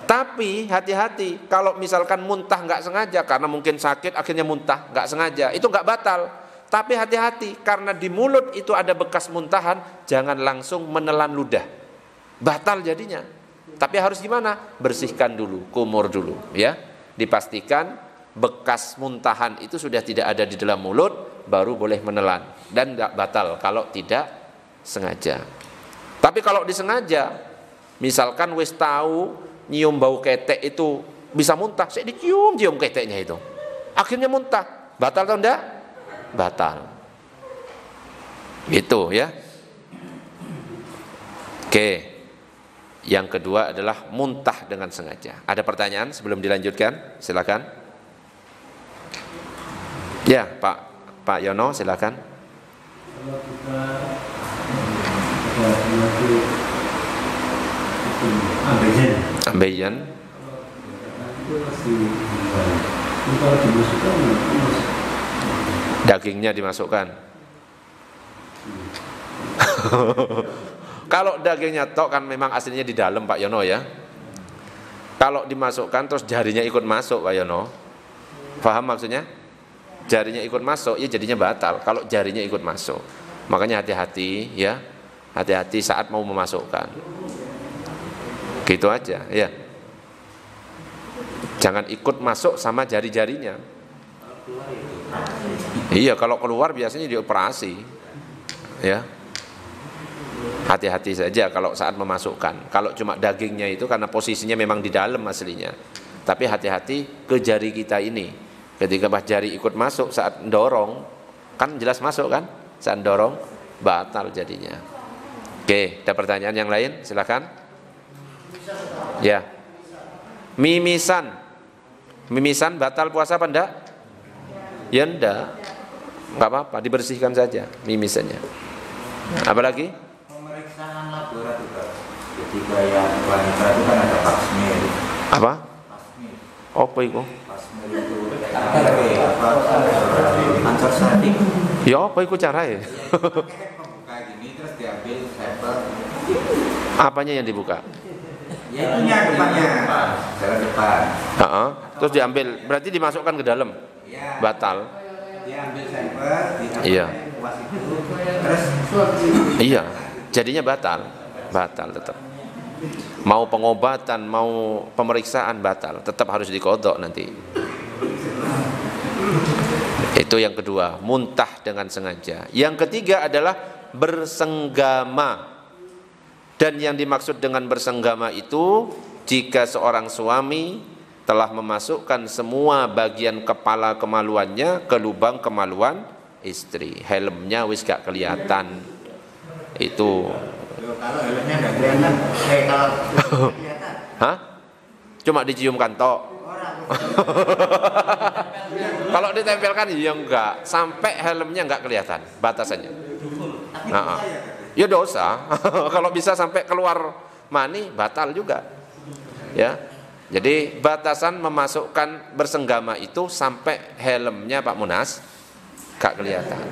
Speaker 1: Tapi hati-hati, kalau misalkan muntah nggak sengaja karena mungkin sakit akhirnya muntah nggak sengaja, itu nggak batal. Tapi hati-hati, karena di mulut itu ada bekas muntahan, jangan langsung menelan ludah, batal jadinya. Tapi harus gimana? Bersihkan dulu, kumur dulu, ya. Dipastikan bekas muntahan itu sudah tidak ada di dalam mulut, baru boleh menelan, dan nggak batal kalau tidak sengaja. Tapi kalau disengaja, misalkan wis tahu nyium bau ketek itu bisa muntah, saya dicium keteknya itu, akhirnya muntah, batal atau enggak? Batal. Gitu ya. Oke. Yang kedua adalah muntah dengan sengaja. Ada pertanyaan sebelum dilanjutkan? Silakan. Ya, Pak Yono, silakan.
Speaker 4: Kalau kita
Speaker 1: ambeien dagingnya dimasukkan. Kalau dagingnya tok kan memang aslinya di dalam Pak Yono ya. Kalau dimasukkan terus jarinya ikut masuk Pak Yono, paham maksudnya? jarinya ikut masuk, ya jadinya batal kalau jarinya ikut masuk. Makanya hati-hati ya, hati-hati saat mau memasukkan. Gitu aja ya. Jangan ikut masuk sama jari-jarinya. Iya, kalau keluar biasanya dioperasi. Ya. Hati-hati saja kalau saat memasukkan. Kalau cuma dagingnya itu karena posisinya memang di dalam aslinya. Tapi hati-hati ke jari kita ini. Ketika pas jari ikut masuk saat dorong, kan jelas masuk kan? Saat dorong batal jadinya. Oke, ada pertanyaan yang lain? Silakan. Ya. Mimisan. Mimisan batal puasa apa enggak? Ya enggak. Enggak apa-apa, dibersihkan saja mimisannya. Apa lagi?
Speaker 2: Pemeriksaan laboratorium. Ketika yang wanita itu kan ada pasmir.
Speaker 1: Apa?
Speaker 2: Pasmir.
Speaker 1: Apa itu?
Speaker 2: Pasmir itu antar sadik.
Speaker 1: Ya apa itu caranya?
Speaker 2: Pembuka gini terus diambil sampel.
Speaker 1: Apanya yang dibuka?
Speaker 2: Ya itunya depannya. Jalan depan.
Speaker 1: Terus diambil, berarti dimasukkan ke dalam.
Speaker 2: Ya.
Speaker 1: Batal.
Speaker 2: Diambil sampel, diambil
Speaker 1: Iya.
Speaker 2: kuas itu, terus
Speaker 1: Iya, jadinya batal. Batal tetap. Mau pengobatan, mau pemeriksaan batal, tetap harus dikodok nanti. Itu yang kedua, muntah dengan sengaja. Yang ketiga adalah bersenggama. Dan yang dimaksud dengan bersenggama itu, jika seorang suami telah memasukkan semua bagian kepala kemaluannya ke lubang kemaluan istri, helmnya wis gak kelihatan. Itu.
Speaker 2: kalau helmnya nggak kelihatan, kalau kelihatan.
Speaker 1: Hah? Cuma diciumkan tok. Kalau ditempelkan ya enggak, sampai helmnya enggak kelihatan batasannya. Ya dosa. Kalau bisa sampai keluar mani batal juga. Ya. Jadi batasan memasukkan bersenggama itu sampai helmnya Pak Munas enggak kelihatan.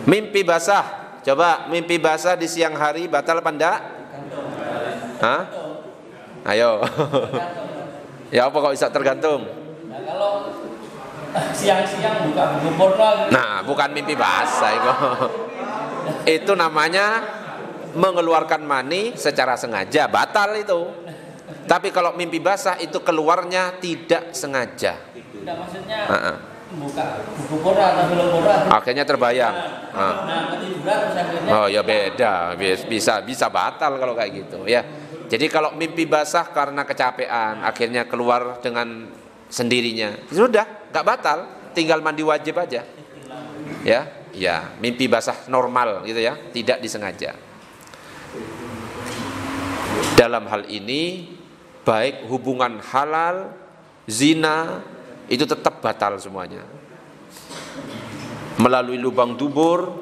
Speaker 1: Mimpi basah. Coba mimpi basah di siang hari batal apa enggak? Hah? Ayo. Ya apa kok bisa tergantung?
Speaker 3: Nah, kalau siang-siang buka buku porno.
Speaker 1: Nah, bukan mimpi basah itu. Itu namanya mengeluarkan mani secara sengaja, batal itu. Tapi kalau mimpi basah itu keluarnya tidak sengaja.
Speaker 3: Tidak, maksudnya buka buku porno atau film porno.
Speaker 1: Akhirnya terbayang.
Speaker 3: Nah, ketiduran terus akhirnya.
Speaker 1: Oh ya beda, bisa batal kalau kayak gitu ya. Jadi kalau mimpi basah karena kecapean, akhirnya keluar dengan sendirinya, sudah nggak batal, tinggal mandi wajib aja. Ya, mimpi basah normal gitu ya, tidak disengaja. Dalam hal ini, baik hubungan halal, zina, itu tetap batal semuanya. Melalui lubang dubur,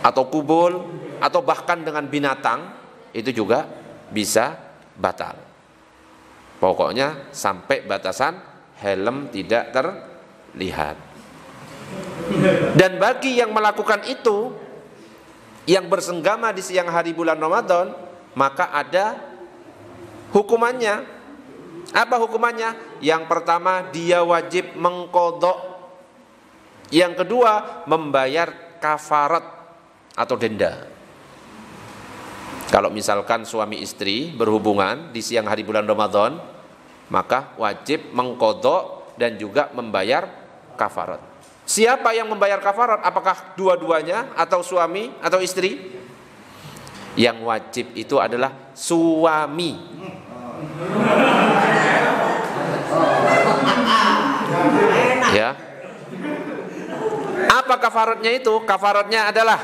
Speaker 1: atau kubul, atau bahkan dengan binatang, itu juga bisa batal. Pokoknya sampai batasan helm tidak terlihat. Dan bagi yang melakukan itu, yang bersenggama di siang hari bulan Ramadan, maka ada hukumannya. Apa hukumannya? Yang pertama, dia wajib mengqadha. Yang kedua, membayar kafarat atau denda. Kalau misalkan suami istri berhubungan di siang hari bulan Ramadan, maka wajib mengqadha dan juga membayar kafarat. Siapa yang membayar kafarat? Apakah dua-duanya atau suami atau istri? Yang wajib itu adalah suami. Ya. Apa kafaratnya itu? Kafaratnya adalah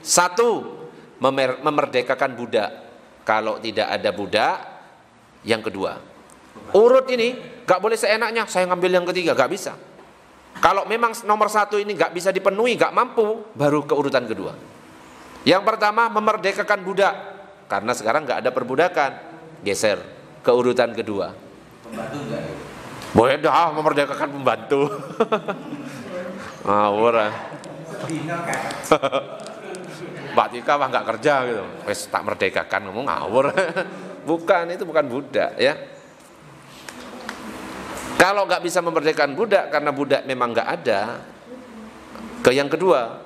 Speaker 1: satu, memerdekakan budak. Kalau tidak ada budak, yang kedua. Urut ini gak boleh seenaknya, saya ngambil yang ketiga, gak bisa. Kalau memang nomor satu ini gak bisa dipenuhi, gak mampu, baru ke urutan kedua. Yang pertama, memerdekakan budak. Karena sekarang gak ada perbudakan, geser ke urutan kedua.
Speaker 2: Pembantu enggak?
Speaker 1: Boleh dah memerdekakan pembantu. Ngawur. Mbak Tika mah nggak kerja gitu. Wes tak merdekakan, ngomong ngawur. bukan, itu bukan budak ya. Kalau nggak bisa memerdekakan budak karena budak memang nggak ada. Yang kedua,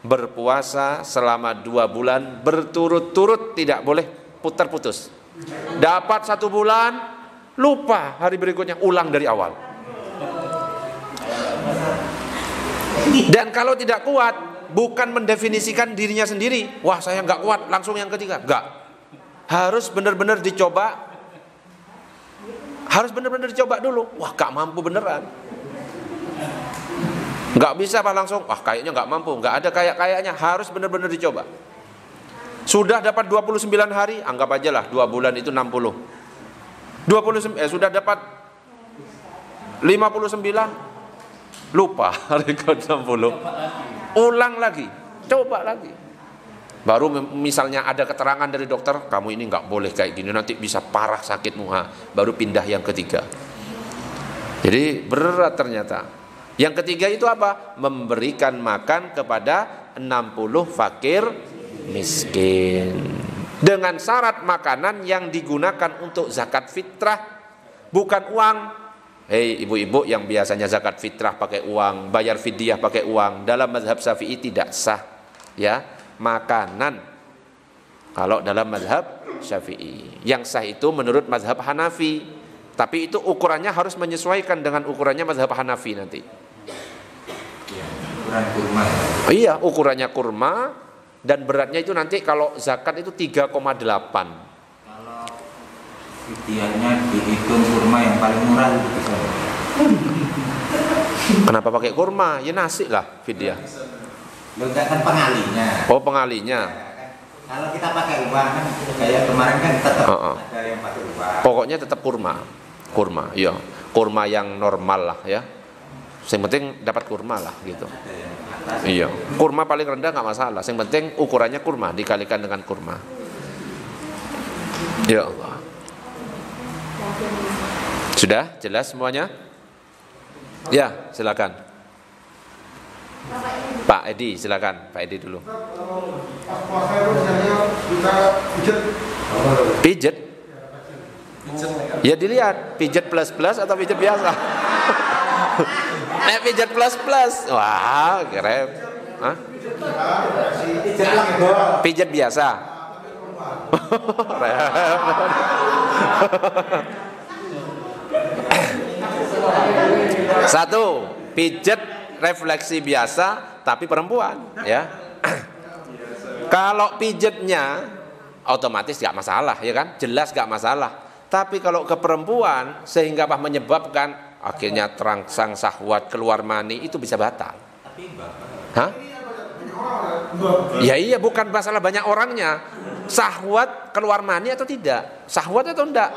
Speaker 1: berpuasa selama 2 bulan berturut-turut, tidak boleh putar-putus. Dapat 1 bulan, lupa hari berikutnya, ulang dari awal. Dan kalau tidak kuat, bukan mendefinisikan dirinya sendiri, wah saya nggak kuat, langsung yang ketiga. Nggak. Harus benar-benar dicoba. Harus benar-benar dicoba dulu. Wah gak mampu beneran. Gak bisa Pak langsung, wah kayaknya gak mampu. Gak ada kayaknya, harus benar-benar dicoba. Sudah dapat 29 hari, anggap aja lah 2 bulan itu 60. Sudah dapat 59, lupa hari ke-60. Ulang lagi, coba lagi. Baru misalnya ada keterangan dari dokter, kamu ini nggak boleh kayak gini, nanti bisa parah sakitmu. Baru pindah yang ketiga. Jadi berat ternyata. Yang ketiga itu apa? Memberikan makan kepada 60 fakir miskin. Dengan syarat makanan yang digunakan untuk zakat fitrah, bukan uang. Hei ibu-ibu yang biasanya zakat fitrah pakai uang, bayar fidyah pakai uang, dalam mazhab Syafi'i tidak sah. Ya. Makanan kalau dalam mazhab Syafi'i. Yang sah itu menurut mazhab Hanafi, tapi itu ukurannya harus menyesuaikan dengan ukurannya mazhab Hanafi nanti.
Speaker 2: Ukuran kurma.
Speaker 1: Iya, ukurannya kurma dan beratnya itu nanti kalau zakat itu 3,8.
Speaker 2: Kalau fidyahnya dihitung kurma yang paling murah itu bisa.
Speaker 1: Kenapa pakai kurma? Ya nasi lah fidyah.
Speaker 2: Lo kan pengalinya.
Speaker 1: Oh pengalinya.
Speaker 2: Kalau kita pakai uang kan kayak kemarin kan tetap ada yang pakai uang.
Speaker 1: Pokoknya tetap kurma, iya, kurma yang normal lah ya. Yang penting dapat kurma lah gitu. Iya, kurma paling rendah nggak masalah. Yang penting ukurannya kurma dikalikan dengan kurma. Ya Allah. Sudah jelas semuanya? Ya, silakan. Pak Edi, silakan. Pak Edi dulu.
Speaker 4: Puasa itu misalnya kita
Speaker 1: Pijet? Ya dilihat, pijet plus atau pijet biasa. Pijet plus. Wah, keren. Hah? Pijet biasa. Satu, pijet refleksi biasa tapi perempuan ya. Kalau pijetnya otomatis gak masalah ya kan, jelas gak masalah. Tapi kalau ke perempuan sehingga apa menyebabkan akhirnya terangsang syahwat keluar mani, itu bisa batal. Hah? Ya iya, bukan masalah banyak orangnya. Syahwat keluar mani atau tidak? Syahwat atau enggak?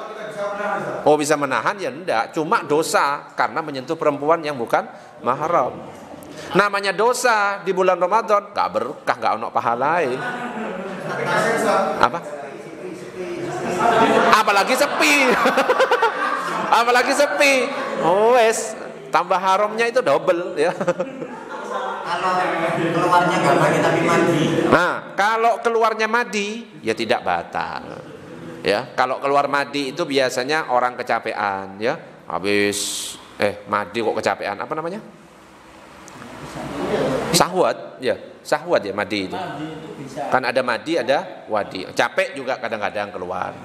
Speaker 1: Oh bisa menahan ya enggak, cuma dosa karena menyentuh perempuan yang bukan mahram. Namanya dosa di bulan Ramadan, gak berkah, gak ono pahalai. Apa? Apalagi sepi. Apalagi sepi. Oh wes, tambah haramnya itu double ya.
Speaker 2: Kalau keluarnya nggak mandi tapi mandi.
Speaker 1: Nah, kalau keluarnya madi ya tidak batal. Ya, kalau keluar madi itu biasanya orang kecapean ya. Habis madi kok kecapean, apa namanya? Syahwat, ya, syahwat ya madi itu. Kan ada madi, ada wadi. Capek juga kadang-kadang keluar.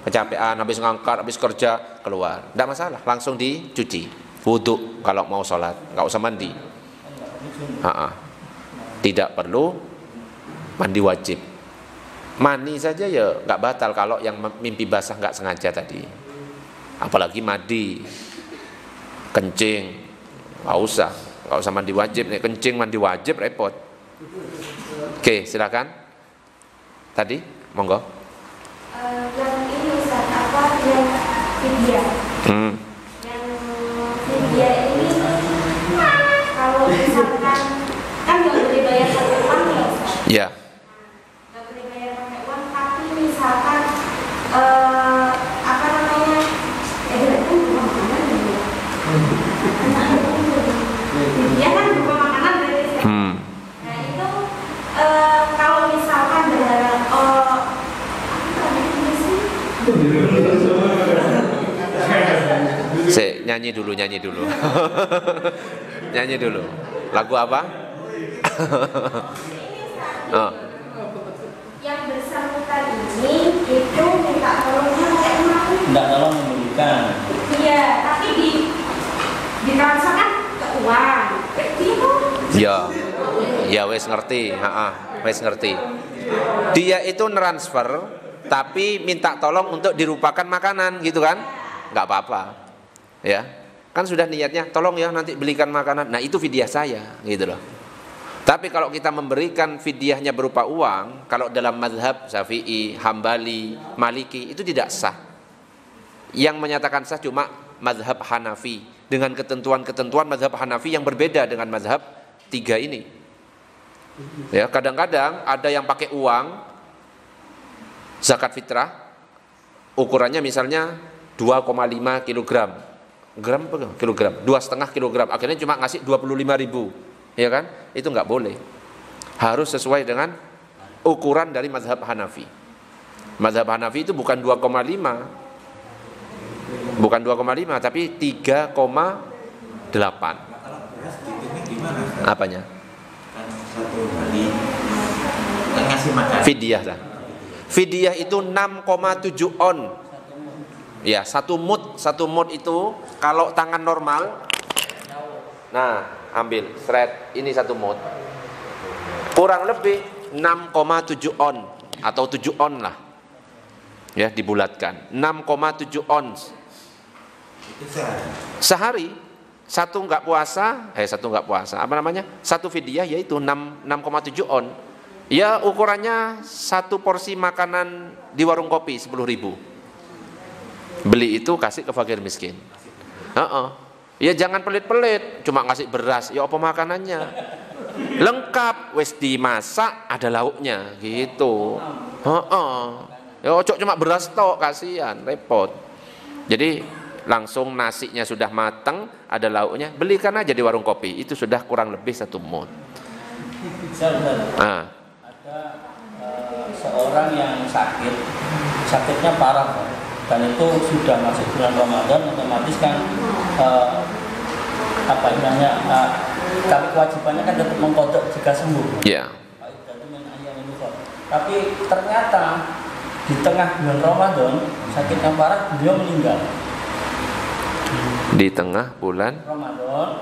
Speaker 1: Kecapean, habis ngangkat, habis kerja keluar. Tidak masalah, langsung dicuci. Wudhu kalau mau sholat, nggak usah mandi. Tidak perlu mandi wajib. Mani saja ya nggak batal kalau yang mimpi basah nggak sengaja tadi. Apalagi mandi, kencing, nggak usah mandi wajib. Nih kencing mandi wajib repot. Oke, silakan. Tadi, monggo.
Speaker 5: Yang ini Ustaz, apa yang fidyah? Yang fidyah ini kalau misalkan kan nggak boleh bayar pakai uang ya Ustaz?
Speaker 1: Ya.
Speaker 5: Nggak boleh bayar pakai uang, tapi misalkan apa namanya? Itu bukan makanan ya. Fidyah kan bukan makanan berarti. Nah itu kalau misalkan
Speaker 1: Nyanyi dulu. Nyanyi dulu. Lagu apa? Oh.
Speaker 5: Yang bersangkutan ini itu minta tolongnya kayak mau.
Speaker 3: Tidak tolong memberikan.
Speaker 5: Iya, tapi ditransfer kan ke uang.
Speaker 1: Ya wes ngerti. Wes ngerti. Dia itu transfer tapi minta tolong untuk dirupakan makanan gitu kan? Nggak apa-apa. Ya. Kan sudah niatnya, tolong ya nanti belikan makanan. Nah, itu fidyah saya, gitu loh. Tapi kalau kita memberikan fidyahnya berupa uang, kalau dalam mazhab Syafi'i, Hambali, Maliki itu tidak sah. Yang menyatakan sah cuma mazhab Hanafi dengan ketentuan-ketentuan mazhab Hanafi yang berbeda dengan mazhab tiga ini. Ya, kadang-kadang ada yang pakai uang zakat fitrah ukurannya misalnya 2,5 kilogram. Kilogram, 2,5 kilogram, akhirnya cuma ngasih 25.000, ya kan? Itu nggak boleh. Harus sesuai dengan ukuran dari mazhab Hanafi. Mazhab Hanafi itu bukan 2,5, tapi 3,8.
Speaker 2: Kalau beras hitungnya gimana?
Speaker 1: Apanya?
Speaker 2: Kan satu hari kan ngasih makan.
Speaker 1: Fidyah lah. Fidyah itu 6,7 on. Ya, satu mud itu kalau tangan normal, nah ambil seret ini satu mud, kurang lebih 6,7 on atau 7 on lah, ya dibulatkan 6,7 ons.
Speaker 2: Itu
Speaker 1: Sehari satu nggak puasa, apa namanya? Satu fidyah yaitu 6,7 on. Ya ukurannya satu porsi makanan di warung kopi 10.000. Beli itu kasih ke fakir miskin. Ya jangan pelit-pelit, cuma ngasih beras, ya apa makanannya? Lengkap, wes dimasak, ada lauknya, gitu. Ya ojo cuma beras tok, kasihan, repot. Jadi langsung nasinya sudah matang, ada lauknya, belikan aja di warung kopi, itu sudah kurang lebih 1 mud.
Speaker 3: Ada seorang yang sakitnya parah, dan itu sudah masuk bulan Ramadan, otomatis kan tapi kewajibannya kan tetap mengkodok jika sembuh.
Speaker 1: Iya.
Speaker 3: Tapi ternyata di tengah bulan Ramadan sakitnya parah, beliau meninggal.
Speaker 1: Di tengah bulan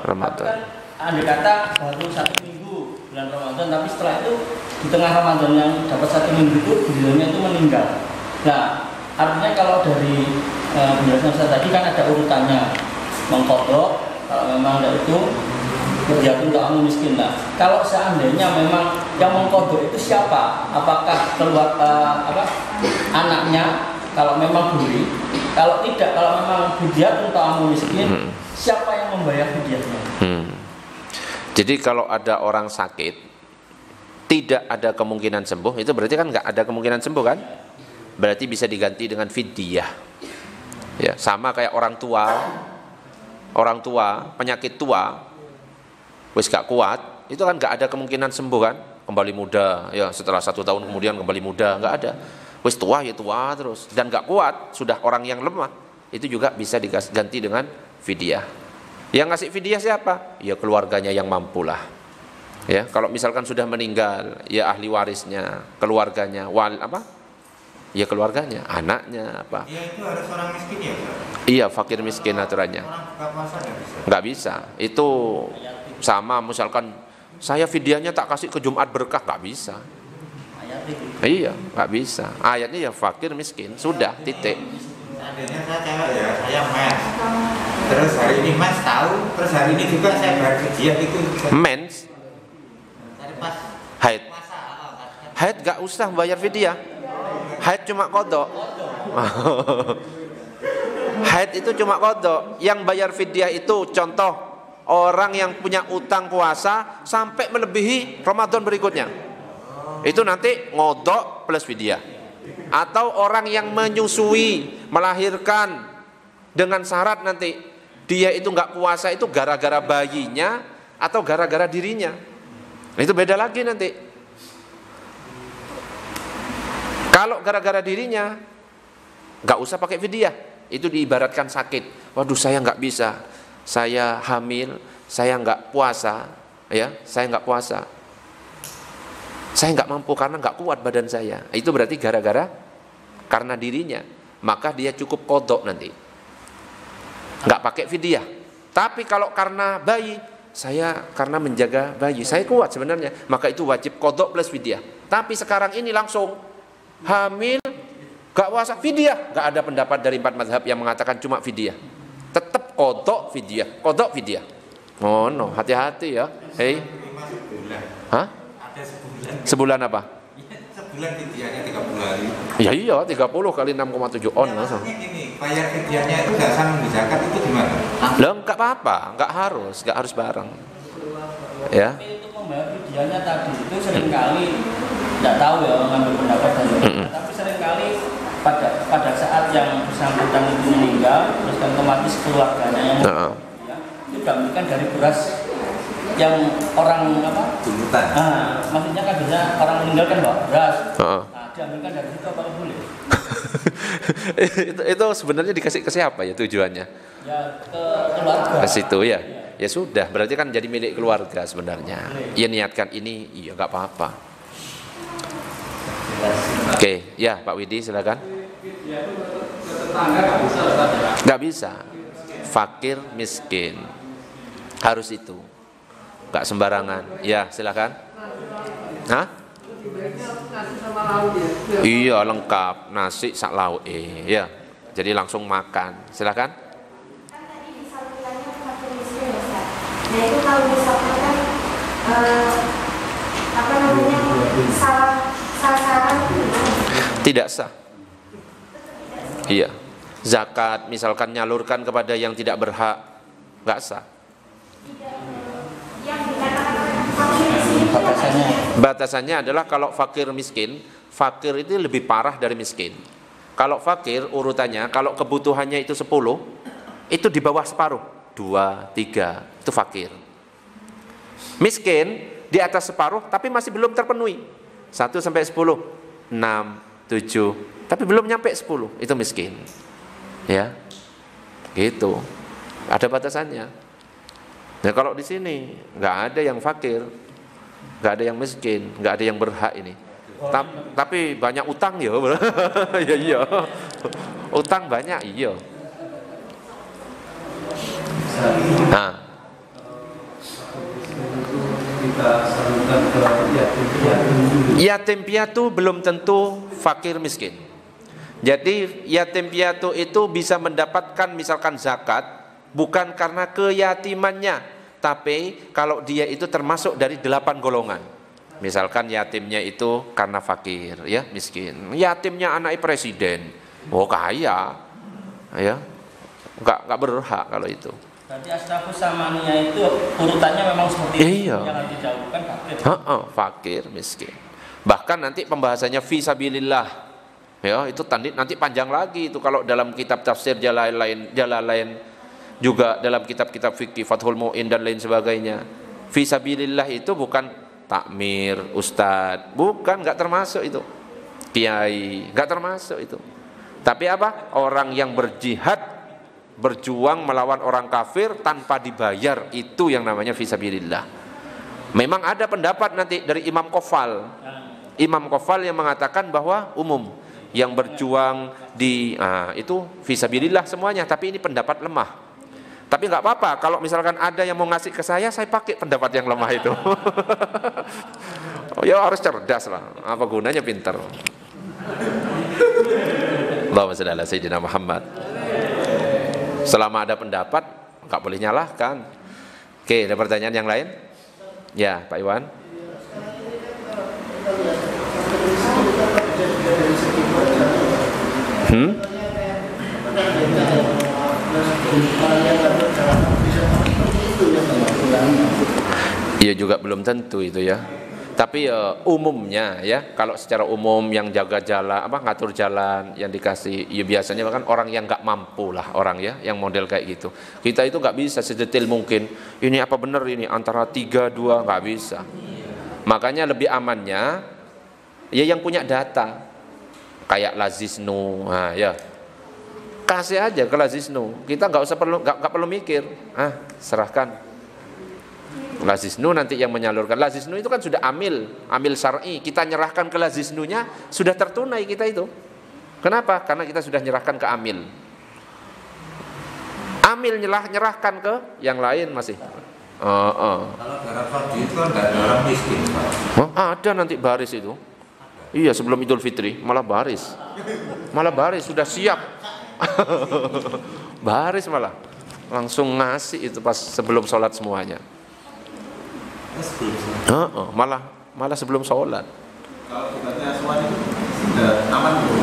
Speaker 3: Ramadan. Kan andai kata baru 1 minggu bulan Ramadan, tapi setelah itu di tengah Ramadan yang dapat 1 minggu itu beliaunya itu meninggal. Nah, artinya kalau dari penjelasan saya tadi kan ada urutannya, mengkodok kalau memang ada itu jatuh untuk amu miskin. Nah, kalau seandainya memang yang mengkodok itu siapa? Apakah anaknya kalau memang beli? Kalau tidak, kalau memang fidyah untuk amu miskin, siapa yang membayar fidyahnya?
Speaker 1: Jadi kalau ada orang sakit tidak ada kemungkinan sembuh, itu berarti kan nggak ada kemungkinan sembuh kan? Berarti bisa diganti dengan fidyah. Ya, sama kayak orang tua penyakit tua wis gak kuat, itu kan gak ada kemungkinan sembuh kan, kembali muda, ya setelah 1 tahun kemudian kembali muda, gak ada. Wis tua ya tua terus, dan gak kuat, sudah orang yang lemah, itu juga bisa diganti dengan fidyah. Yang ngasih fidyah siapa? Ya keluarganya yang mampu lah. Ya, kalau misalkan sudah meninggal, ya ahli warisnya, keluarganya, ya keluarganya, anaknya apa?
Speaker 2: Ya itu harus orang miskin ya, Pak?
Speaker 1: Iya, fakir miskin aturannya.
Speaker 2: Orang buka puasa
Speaker 1: nggak bisa. Itu sama misalkan saya fidyahnya tak kasih ke Jumat berkah, nggak bisa. Iya, nggak bisa. Ayatnya ya fakir miskin, sudah titik.
Speaker 2: Seandainya saya cewek ya, saya mens. Terus hari ini mens tahu, terus hari ini juga saya bayar fidyah itu.
Speaker 1: Mens?
Speaker 2: Tadi pas
Speaker 1: Haid.
Speaker 2: puasa.
Speaker 1: Haid nggak usah bayar fidyah. Haid cuma kodok. Haid itu cuma kodok. Yang bayar fidyah itu contoh orang yang punya utang puasa sampai melebihi Ramadan berikutnya. Itu nanti ngodok plus fidyah. Atau orang yang menyusui, melahirkan dengan syarat nanti dia itu nggak puasa itu gara-gara bayinya atau gara-gara dirinya. Itu beda lagi nanti. Kalau gara-gara dirinya, nggak usah pakai fidyah. Itu diibaratkan sakit. Waduh, saya nggak bisa, saya hamil, saya nggak puasa, ya, saya nggak puasa, saya nggak mampu karena nggak kuat badan saya. Itu berarti gara-gara karena dirinya, maka dia cukup qadha nanti, nggak pakai fidyah. Tapi kalau karena bayi, saya karena menjaga bayi, saya kuat sebenarnya, maka itu wajib qadha plus fidyah. Tapi sekarang ini langsung hamil, gak puasa, fidyah. Gak ada pendapat dari 4 mazhab yang mengatakan cuma fidyah. Tetap qadha fidyah, qadha fidyah. Oh no, hati-hati ya. Hei. Hah?
Speaker 2: Ada sebulan.
Speaker 1: Sebulan apa?
Speaker 2: Sebulan fidyahnya 30 hari.
Speaker 1: Ya iya, 30 kali 6,7 on langsung.
Speaker 2: Ini bayar fidyahnya itu nggak sambung zakat itu gimana?
Speaker 1: Loh, enggak apa-apa, enggak harus bareng. Ya.
Speaker 3: Tapi itu membayar fidyahnya tadi itu seringkali tidak tahu ya mengambil pendapat dari mereka. Tapi seringkali pada saat yang bersangkutan itu meninggal, terus otomatis keluarganya yang itu diambilkan dari beras yang orang apa?
Speaker 2: Tuntutan.
Speaker 3: Maksudnya kan biasanya orang meninggal kan bawa beras. Nah, diambilkan dari situ apa boleh?
Speaker 1: itu sebenarnya dikasih ke siapa ya tujuannya?
Speaker 3: Ya ke keluarga.
Speaker 1: Ke situ ya. Ya sudah, berarti kan jadi milik keluarga sebenarnya. Ya niatkan ini, iya enggak apa-apa. Oke, ya Pak Widi silakan. Nggak bisa. Fakir miskin harus itu, nggak sembarangan. Ya silakan. Hah? Iya lengkap, nasi sak lauk. Ya, jadi langsung makan. Silakan.
Speaker 5: Kan tadi disampaikannya fakir miskin ya Ustaz. Nah itu kalau disampaikan apa namanya salah-salah
Speaker 1: Tidak sah. Iya. Zakat misalkan nyalurkan kepada yang tidak berhak, nggak sah.
Speaker 5: yang dikatakan fakir di sini itu
Speaker 3: Batasannya.
Speaker 1: Batasannya adalah kalau fakir miskin, fakir itu lebih parah dari miskin. Kalau fakir urutannya, kalau kebutuhannya itu 10, itu di bawah separuh, 2, 3, itu fakir. Miskin di atas separuh tapi masih belum terpenuhi, 1 sampai 10, 6, 7, tapi belum nyampe 10, itu miskin. Ya, gitu. Ada batasannya. Nah kalau di sini nggak ada yang fakir, nggak ada yang miskin, nggak ada yang berhak ini. Tapi banyak utang ya, ya iya. Utang banyak, iya. Nah, yatim piatu belum tentu fakir miskin. Jadi yatim piatu itu bisa mendapatkan misalkan zakat bukan karena keyatimannya, tapi kalau dia itu termasuk dari 8 golongan. Misalkan yatimnya itu karena fakir, ya miskin. Yatimnya anak presiden, oh kaya, ya nggak berhak kalau itu.
Speaker 3: Berarti asnafus samaniyah itu urutannya memang seperti itu.
Speaker 1: Iya.
Speaker 3: Yang didahulukan fakir.
Speaker 1: Fakir, miskin. Bahkan nanti pembahasannya fisabilillah. Ya, itu nanti panjang lagi itu kalau dalam kitab tafsir Jalalain juga dalam kitab-kitab fikih Fathul Mu'in dan lain sebagainya. Fisabilillah itu bukan takmir, ustadz, bukan, nggak termasuk itu. Kiai, nggak termasuk itu. Tapi apa? Orang yang berjihad, berjuang melawan orang kafir tanpa dibayar, itu yang namanya fisabilillah. Memang ada pendapat nanti dari Imam Qofal yang mengatakan bahwa umum yang berjuang di itu fisabilillah semuanya, tapi ini pendapat lemah. Tapi nggak apa-apa kalau misalkan ada yang mau ngasih ke saya pakai pendapat yang lemah itu. Oh ya harus cerdas lah, apa gunanya pintar. Allahumma shalli ala sayyidina Muhammad. Selama ada pendapat nggak boleh nyalahkan. Oke, ada pertanyaan yang lain? Ya, Pak Iwan. Iya juga belum tentu itu ya. Tapi umumnya ya, kalau secara umum yang jaga jalan, ngatur jalan yang dikasih, ya biasanya kan orang yang nggak mampu lah orang ya, yang model kayak gitu. Kita itu nggak bisa sedetail mungkin. Ini apa benar ini antara 3, 2 nggak bisa. Makanya lebih amannya ya yang punya data, kayak Lazisnu, ya kasih aja ke lazisnu. Kita nggak perlu mikir. Serahkan lazisnu nanti yang menyalurkan. Lazisnu itu kan sudah amil syar'i. Kita nyerahkan ke lazisnunya, sudah tertunai kita itu. Kenapa? Karena kita sudah nyerahkan ke amil. Amil nyerahkan ke yang lain masih.
Speaker 2: Kalau darah fardi itu kan nggak ada orang miskin, Pak.
Speaker 1: Ada nanti baris itu. Iya, sebelum Idul Fitri malah baris sudah siap. Baris malah langsung ngasih itu pas sebelum sholat semuanya. Malah sebelum sholat.
Speaker 6: Kalau tugasnya semuanya itu sudah aman dulu.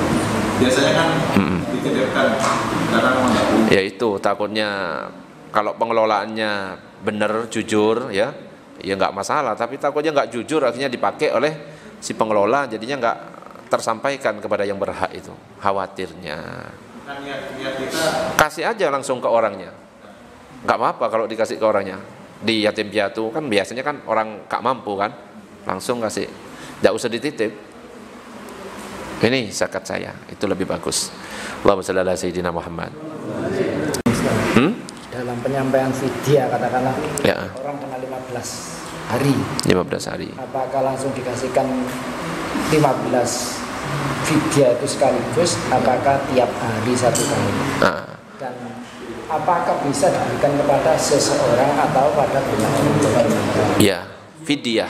Speaker 6: Biasanya kan dititipkan karena memang nggak punya.
Speaker 1: Ya itu takutnya kalau pengelolaannya benar jujur ya nggak masalah. Tapi takutnya nggak jujur akhirnya dipakai oleh si pengelola, jadinya nggak tersampaikan kepada yang berhak itu. Khawatirnya.
Speaker 6: Kan niat kita
Speaker 1: Kasih aja langsung ke orangnya. Nggak apa-apa kalau dikasih ke orangnya. Di yatim piatu kan biasanya kan orang gak mampu kan, langsung kasih, tidak usah dititip. Ini zakat saya, itu lebih bagus. Allahumma shalli ala sayyidina Muhammad.
Speaker 7: Dalam penyampaian fidyah katakanlah
Speaker 1: Ya.
Speaker 7: orang kena 15 hari,
Speaker 1: 15 hari.
Speaker 7: apakah langsung dikasihkan 15 fidyah itu sekaligus, apakah tiap hari satu kali? Dan apakah bisa diberikan kepada seseorang atau pada orang?
Speaker 1: Ya, fidyah.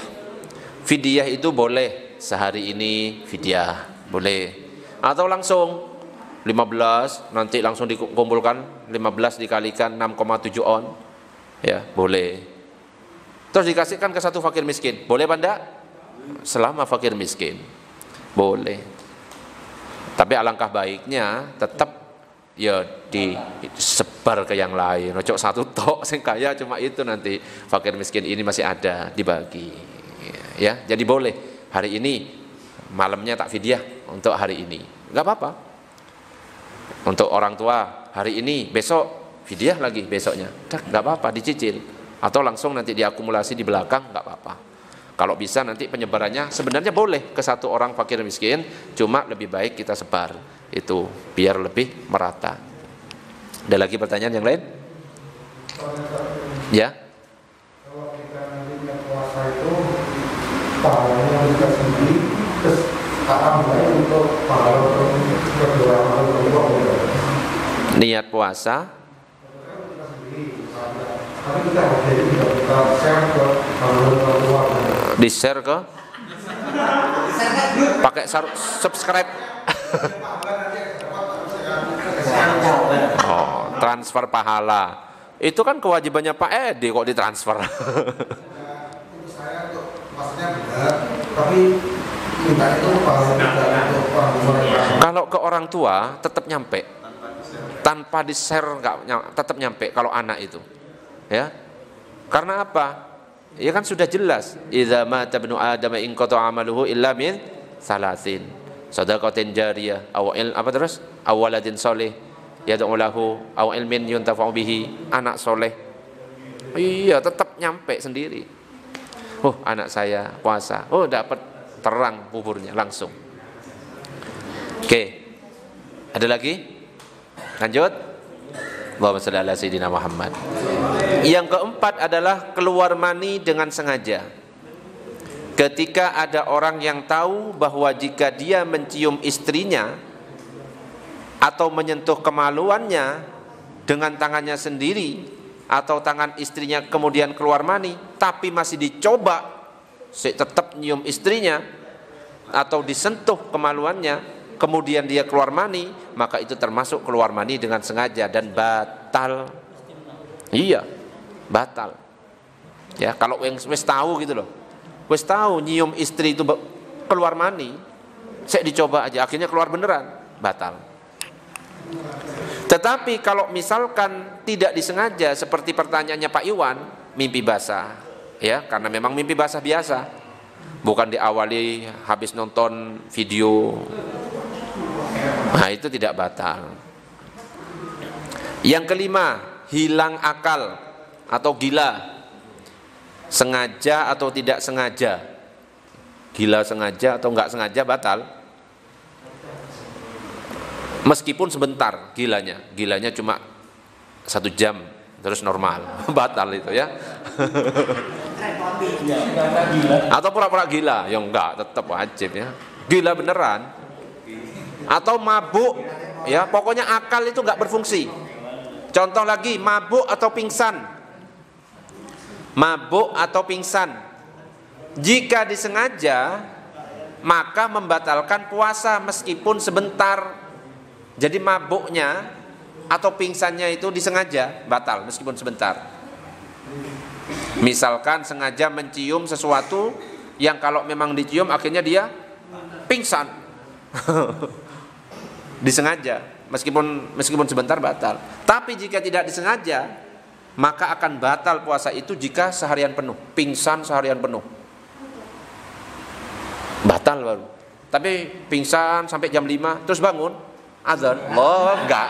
Speaker 1: Fidyah itu boleh sehari ini fidyah, boleh. Atau langsung 15 nanti langsung dikumpulkan 15 dikalikan 6,7 on. Ya, boleh. Terus dikasihkan ke satu fakir miskin. Boleh apa enggak? Selama fakir miskin. Boleh. Tapi alangkah baiknya tetap ya disebar ke yang lain. Ojo satu tok sing kaya cuma itu, nanti fakir miskin ini masih ada, dibagi. Ya, jadi boleh hari ini malamnya tak fidyah untuk hari ini. Enggak apa-apa. Untuk orang tua hari ini, besok fidyah lagi besoknya. Enggak apa-apa, dicicil. Atau langsung nanti diakumulasi di belakang, enggak apa-apa. Kalau bisa nanti penyebarannya sebenarnya boleh ke satu orang fakir miskin, cuma lebih baik kita sebar itu biar lebih merata. Ada lagi pertanyaan yang lain? Ya.
Speaker 4: Kalau kita nanti puasa itu pahalanya kita sendiri, terus mulai untuk pahala kedua
Speaker 1: Niat puasa.
Speaker 4: Tapi kita harus jadi kita share ke orang tua.
Speaker 1: Di share ke? Pakai subscribe. Oh, transfer pahala. Itu kan kewajibannya Pak Edi kok ditransfer.
Speaker 4: Saya untuk maksudnya benar, tapi minta itu pahala untuk orang tua.
Speaker 1: Kalau ke orang tua tetap nyampe. Tanpa di-share tetap nyampe kalau anak itu. Ya. Karena apa? Ya kan sudah jelas, idza mata ibnu adam in qata amaluhu illa min salasin. Shadaqatin jariyah aw apa terus? Awaladin soleh yad'u lahu aw ilmin yuntafa'u bihi, anak soleh. Iya, tetap nyampe sendiri. Oh, anak saya puasa. Oh, dapat terang kuburnya langsung. Oke. Ada lagi? Lanjut. Allahumma shalli ala sayyidina Muhammad. Yang keempat adalah keluar mani dengan sengaja. Ketika ada orang yang tahu bahwa jika dia mencium istrinya atau menyentuh kemaluannya dengan tangannya sendiri atau tangan istrinya kemudian keluar mani, tapi masih dicoba tetap nyium istrinya atau disentuh kemaluannya kemudian dia keluar mani, maka itu termasuk keluar mani dengan sengaja dan batal. Iya, batal. Ya, kalau yang wis tahu gitu loh, wis tahu nyium istri itu keluar mani, saya dicoba aja akhirnya keluar beneran, batal. Tetapi kalau misalkan tidak disengaja seperti pertanyaannya Pak Iwan, mimpi basah, ya karena memang mimpi basah biasa, bukan diawali habis nonton video. Nah, itu tidak batal. Yang kelima, hilang akal atau gila, sengaja atau tidak sengaja. Gila sengaja atau enggak sengaja batal. Meskipun sebentar gilanya cuma 1 jam terus normal, batal itu ya. Atau pura-pura gila, ya enggak, tetap wajib ya. Gila beneran. Atau mabuk, ya pokoknya akal itu enggak berfungsi. Contoh lagi, mabuk atau pingsan. Mabuk atau pingsan. Jika disengaja, maka membatalkan puasa meskipun sebentar. Jadi mabuknya atau pingsannya itu disengaja, batal meskipun sebentar. Misalkan sengaja mencium sesuatu yang kalau memang dicium akhirnya dia pingsan. Disengaja, meskipun sebentar batal. Tapi jika tidak disengaja, maka akan batal puasa itu jika seharian penuh, pingsan seharian penuh. Batal baru. Tapi pingsan sampai jam 5 terus bangun, azan. Oh, enggak.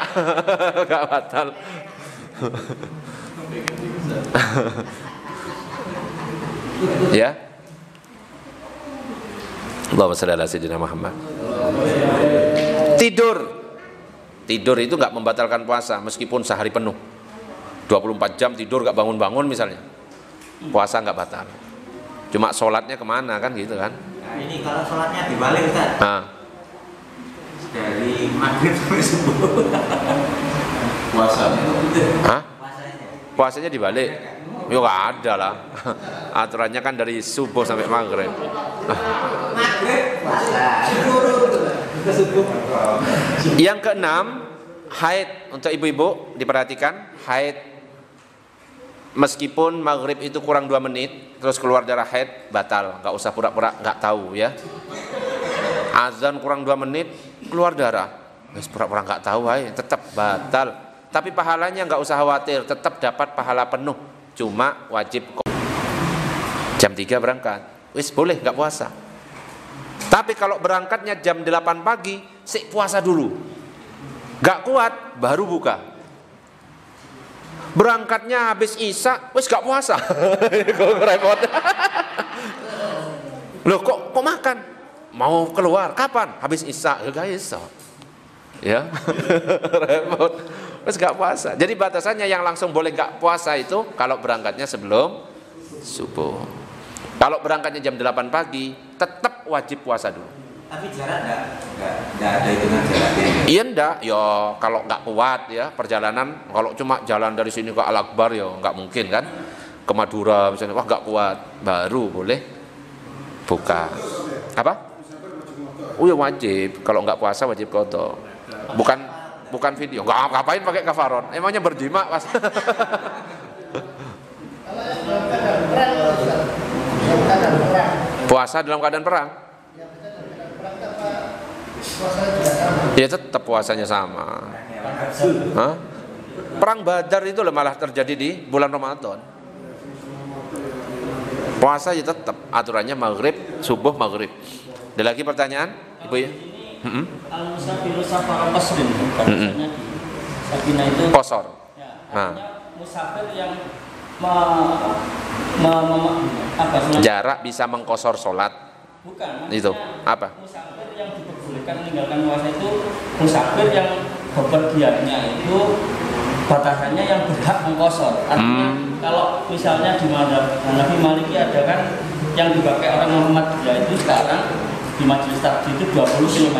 Speaker 1: Enggak batal. Ya. Allahumma shalli ala sayyidina Muhammad. Tidur itu enggak membatalkan puasa meskipun sehari penuh. 24 jam tidur enggak bangun-bangun misalnya. Puasa enggak batal. Cuma sholatnya kemana kan gitu kan.
Speaker 2: Nah, ini kalau sholatnya dibalik Ustaz. Dari maghrib sampai subuh.
Speaker 6: Puasanya.
Speaker 1: Hah? Puasanya dibalik. Ya nggak ada lah. Aturannya kan dari subuh sampai maghrib.
Speaker 2: Maghrib puasa.
Speaker 1: Yang keenam, haid. Untuk ibu-ibu diperhatikan, haid meskipun maghrib itu kurang 2 menit terus keluar darah haid, batal. Nggak usah pura-pura nggak tahu ya. Azan kurang 2 menit keluar darah, pura-pura nggak tahu, tetap batal. Tapi pahalanya nggak usah khawatir, tetap dapat pahala penuh. Cuma wajib jam 3 berangkat, boleh nggak puasa. Tapi kalau berangkatnya jam 8 pagi, puasa dulu. Nggak kuat, baru buka. Berangkatnya habis isya, nggak puasa. Kok repot. Loh kok makan? Mau keluar kapan? Habis isya, ya repot. Terus nggak puasa. Jadi batasannya yang langsung boleh nggak puasa itu kalau berangkatnya sebelum subuh. Kalau berangkatnya jam 8 pagi, tetap wajib puasa dulu.
Speaker 2: Tapi jarak enggak ada hitungan jaraknya.
Speaker 1: Iya enggak, ya kalau nggak kuat ya perjalanan, kalau cuma jalan dari sini ke Al-Akbar ya nggak mungkin kan. Ke Madura misalnya, wah nggak kuat, baru boleh buka. Apa? Oh ya wajib, kalau nggak puasa wajib qadha. Bukan video. Ngapain pakai kafaron? Emangnya berjima pas? Puasa dalam keadaan perang? Ya tetap puasanya sama. Hah? Perang Badar itu malah terjadi di bulan Ramadan. Puasa ya tetap aturannya maghrib, subuh maghrib. Ada lagi pertanyaan, Ibu ya?
Speaker 3: Al-musafiru safara qasrin, bahasanya di Sabina itu
Speaker 1: Qasar.
Speaker 3: Ya, artinya musafir yang
Speaker 1: jarak bisa mengqasar sholat.
Speaker 3: Bukan.
Speaker 1: Itu apa?
Speaker 3: Musafir yang diperbolehkan meninggalkan puasa itu musafir yang bepergiannya itu batasannya yang berhak mengqasar. Artinya kalau misalnya di mazhab Hanafi Maliki ada kan yang dipakai orang Muhammadiyah itu sekarang di majelis takjid itu 20 km.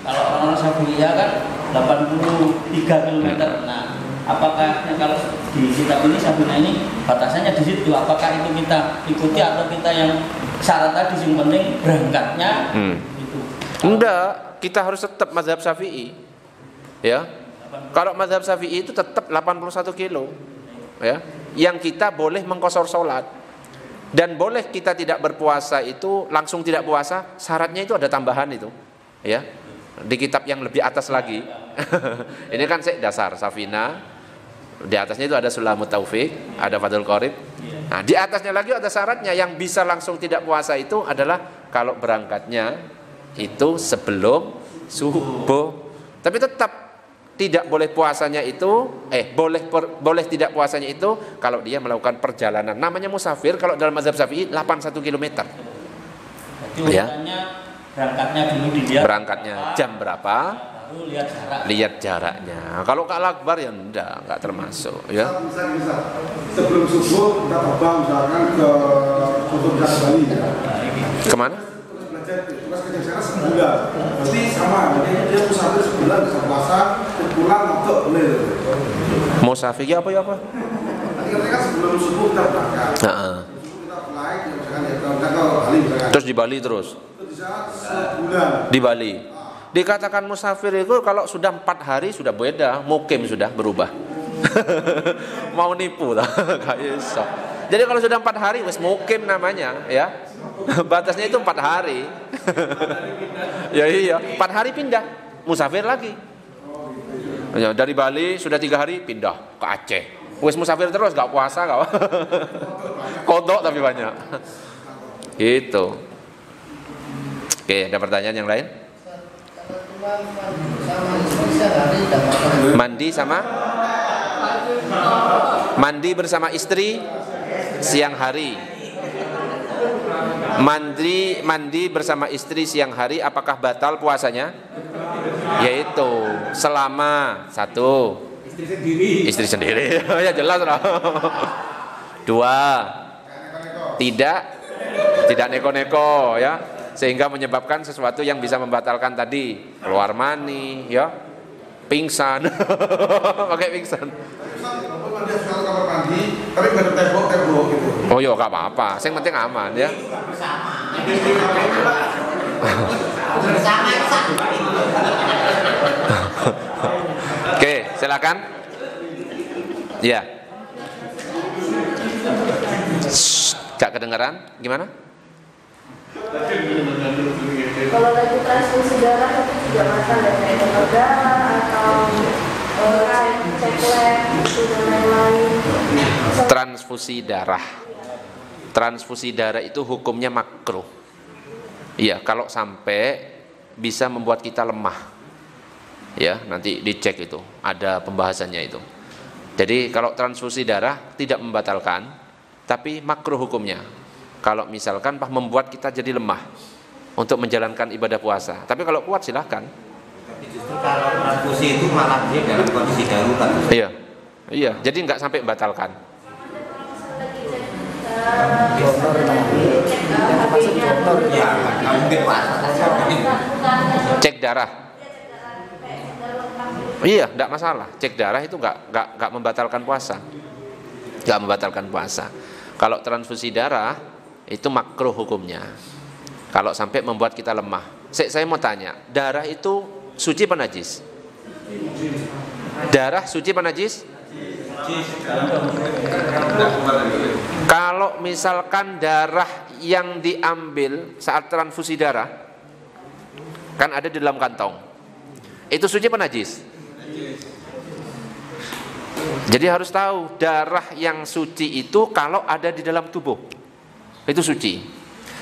Speaker 3: Kalau orang-orang Syafi'iyah kan 83 km. Nah, apakah kalau di kitab ini Sabina ini batasannya di situ? Apakah itu kita ikuti atau kita yang syarat tadi yang penting berangkatnya itu?
Speaker 1: Enggak, kita harus tetap mazhab Syafi'i. Ya. Kalau mazhab Syafi'i itu tetap 81 kilo. Ya. Yang kita boleh mengqasar salat. Dan boleh kita tidak berpuasa itu langsung tidak puasa, syaratnya itu ada tambahan itu, ya di kitab yang lebih atas lagi. Ini kan dasar Safina, di atasnya itu ada Sulamut Taufik, ada Fadul Qorib. Nah di atasnya lagi ada syaratnya yang bisa langsung tidak puasa itu adalah kalau berangkatnya itu sebelum subuh. Tapi tetap tidak boleh puasanya itu, boleh tidak puasanya itu kalau dia melakukan perjalanan. Namanya musafir kalau dalam mazhab Syafi'i 81 km.
Speaker 3: Jadi
Speaker 1: ya.
Speaker 3: berangkatnya dulu dilihat.
Speaker 1: Berangkatnya jam berapa?
Speaker 3: Baru lihat jarak.
Speaker 1: Lihat jaraknya. Kalau Allah Akbar ya enggak termasuk ya.
Speaker 4: Misal sebelum subuh kita terbang misalkan ke Kutub Bali ya.
Speaker 1: Kemana?
Speaker 4: Tugas kerja saya sebulan. Pasti sama. Jadi dia musafir sebulan bisa puasa, pulang untuk boleh.
Speaker 1: Musafir ya apa?
Speaker 4: Nanti kan sebelum subuh kita berangkat.
Speaker 1: Heeh.
Speaker 4: Kita flight ya misalkan ya kita ke Bali misalkan.
Speaker 1: Terus di Bali terus.
Speaker 4: Itu bisa sebulan.
Speaker 1: Di Bali. Dikatakan musafir itu kalau sudah 4 hari sudah beda, mukim sudah berubah. Mau nipu lah, gak bisa. Jadi kalau sudah 4 hari wis mukim namanya, ya. Batasnya itu 4 hari. Ya iya, 4 hari pindah, musafir lagi. Ya, dari Bali sudah 3 hari pindah ke Aceh. Wis musafir terus, gak puasa kau. Kodok tapi banyak. Gitu. Oke, ada pertanyaan yang lain? Mandi bersama istri siang hari. Mandi bersama istri siang hari apakah batal puasanya? Yaitu selama 1 istri sendiri. Ya jelas lah. 2 tidak neko-neko ya. Sehingga menyebabkan sesuatu yang bisa membatalkan tadi, keluar mani, ya, pingsan, pakai pingsan.
Speaker 4: Kamar mandi, tapi nggak ada tembok gitu.
Speaker 1: Oh iya, nggak apa-apa, yang penting aman ya. Oke, silakan. Ya. Gak kedengaran? Gimana?
Speaker 5: Kalau lagi transfusi darah itu juga makan ya, kayak donor darah atau cek lab dan lain-lain.
Speaker 1: Transfusi darah itu hukumnya makruh. Iya, kalau sampai bisa membuat kita lemah. Ya, nanti dicek itu, ada pembahasannya itu. Jadi kalau transfusi darah tidak membatalkan, tapi makruh hukumnya. Kalau misalkan membuat kita jadi lemah untuk menjalankan ibadah puasa. Tapi kalau kuat silahkan.
Speaker 2: Tapi justru kalau transfusi itu malah dia dalam kondisi darurat.
Speaker 1: Iya. Jadi nggak sampai membatalkan. Cek darah. Iya, nggak masalah. Cek darah itu nggak membatalkan puasa. Nggak membatalkan puasa. Kalau transfusi darah itu makruh hukumnya. Kalau sampai membuat kita lemah. Saya mau tanya, darah itu suci apa najis? Darah suci apa najis? Kalau misalkan darah yang diambil saat transfusi darah kan ada di dalam kantong, itu suci apa najis? Jadi harus tahu darah yang suci itu kalau ada di dalam tubuh itu suci.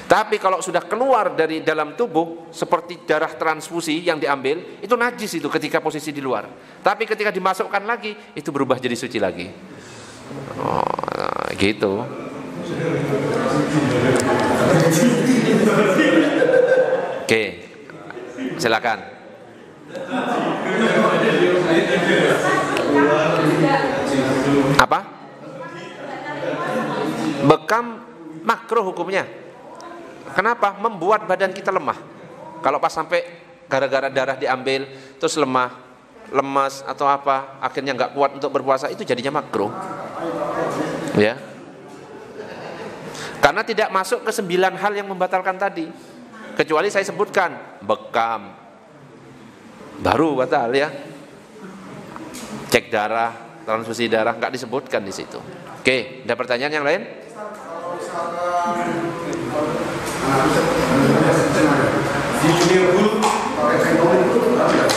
Speaker 1: Tapi kalau sudah keluar dari dalam tubuh seperti darah transfusi yang diambil itu najis itu ketika posisi di luar. Tapi ketika dimasukkan lagi itu berubah jadi suci lagi. Gitu. Oke, silakan. Apa? Bekam makruh hukumnya. Kenapa? Membuat badan kita lemah. Kalau pas sampai gara-gara darah diambil terus lemah, lemas atau apa, akhirnya nggak kuat untuk berpuasa, itu jadinya makruh. Ya. Karena tidak masuk ke 9 hal yang membatalkan tadi. Kecuali saya sebutkan bekam, baru batal ya. Cek darah, transfusi darah nggak disebutkan di situ. Oke, ada pertanyaan yang lain?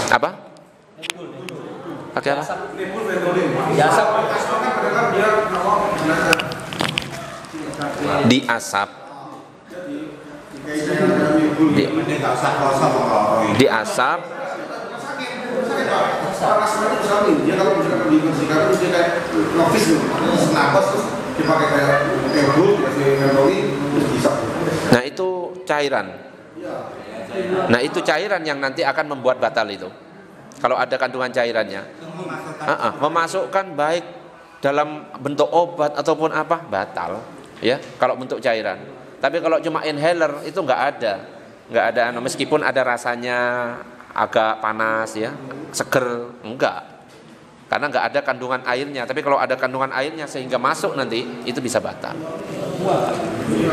Speaker 1: Apa? Pakai apa? Diasap. Diasap.
Speaker 4: Dia kalau misalkan dibersihkan terus dia kayak novis loh, senapos terus dipakai kayak kebul, dikasih memori terus diisap.
Speaker 1: Nah itu cairan. Nah itu cairan yang nanti akan membuat batal itu. Kalau ada kandungan cairannya, memasukkan baik dalam bentuk obat ataupun apa, batal. Ya, kalau bentuk cairan. Tapi kalau cuma inhaler itu nggak ada. Meskipun ada rasanya agak panas ya, seger, enggak. Karena nggak ada kandungan airnya. Tapi kalau ada kandungan airnya sehingga masuk nanti, itu bisa batal.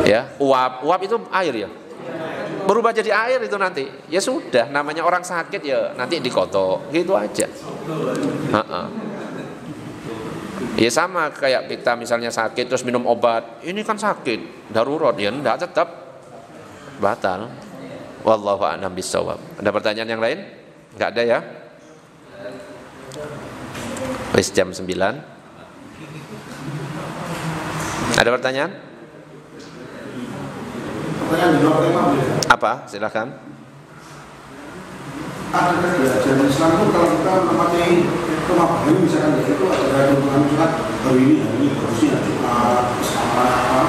Speaker 1: Ya, uap itu air ya. Berubah jadi air itu nanti. Ya sudah, namanya orang sakit ya nanti dikotok, gitu aja. Ya sama kayak kita misalnya sakit terus minum obat, ini kan sakit, darurat, ya enggak, tetap batal. Wallahu a'lam bishawab. Ada pertanyaan yang lain? Enggak ada ya? Wis jam 9. Ada pertanyaan?
Speaker 4: Pertanyaan di luar tema.
Speaker 1: Apa? Silakan.
Speaker 4: Ada ajaran Islam itu kalau kita memakai rumah bayu misalkan ya, itu ada hubungan surat baru ini harusnya sama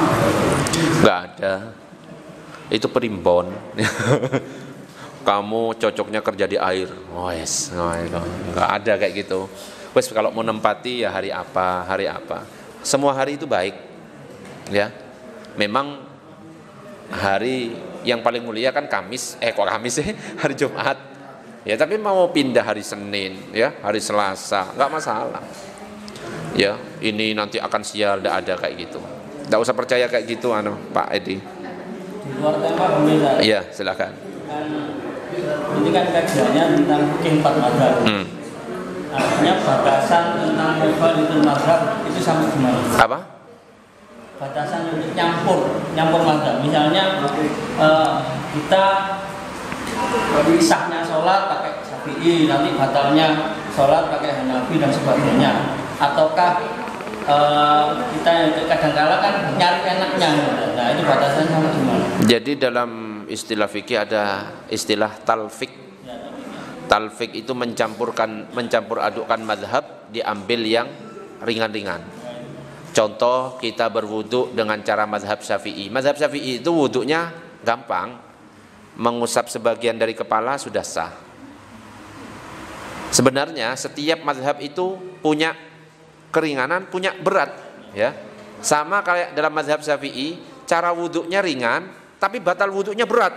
Speaker 1: nggak ada, itu perimbon. Kamu cocoknya kerja di air, nggak ada kayak gitu. Wes kalau mau nempati ya hari apa, semua hari itu baik ya. Memang hari yang paling mulia kan Kamis, hari Jumat ya, tapi mau pindah hari Senin ya, hari Selasa, nggak masalah ya. Ini nanti akan sial, nggak ada kayak gitu, nggak usah percaya kayak gitu Pak Edi.
Speaker 3: Di luar tema pemirsa.
Speaker 1: Iya silakan.
Speaker 3: Ini kan kajiannya tentang fikih 4 mazhab. Artinya batasan tentang itu mazhab itu sampai gimana?
Speaker 1: Apa?
Speaker 3: Batasan untuk nyampur mazhab. Misalnya kita sahnya sholat pakai Syafi'i, nanti batalnya sholat pakai Hanafi dan sebagainya. Ataukah kita kadang-kala kan nyari enaknya, nah itu batasannya sama gimana? Jadi
Speaker 1: dalam istilah fikih ada istilah talfik. Talfik itu mencampur adukkan mazhab, diambil yang ringan-ringan. Contoh kita berwudu dengan cara mazhab Syafi'i. Mazhab Syafi'i itu wudunya gampang, mengusap sebagian dari kepala sudah sah. Sebenarnya setiap mazhab itu punya keringanan, punya berat ya. Sama kayak dalam mazhab Syafi'i, cara wudunya ringan tapi batal wudunya berat.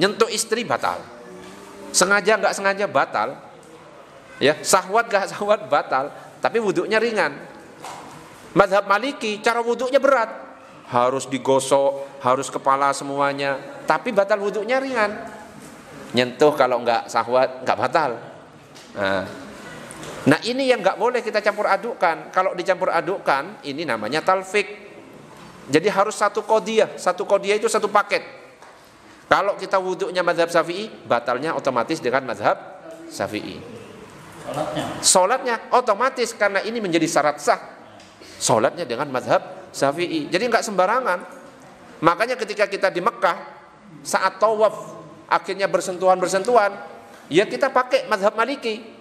Speaker 1: Nyentuh istri batal, sengaja nggak sengaja batal ya, sahwat nggak sahwat batal, tapi wudunya ringan. Mazhab Maliki cara wudunya berat, harus digosok, harus kepala semuanya, tapi batal wudunya ringan. Nyentuh kalau nggak sahwat nggak batal. Nah ini yang nggak boleh kita campur adukkan. Kalau dicampur adukkan ini namanya talfik. Jadi harus satu qodiyah itu satu paket. Kalau kita wudunya mazhab Syafi'i, batalnya otomatis dengan mazhab Syafi'i. Sholatnya otomatis, karena ini menjadi syarat sah, sholatnya dengan mazhab Syafi'i. Jadi nggak sembarangan. Makanya ketika kita di Mekah saat tawaf akhirnya bersentuhan, ya kita pakai mazhab Maliki.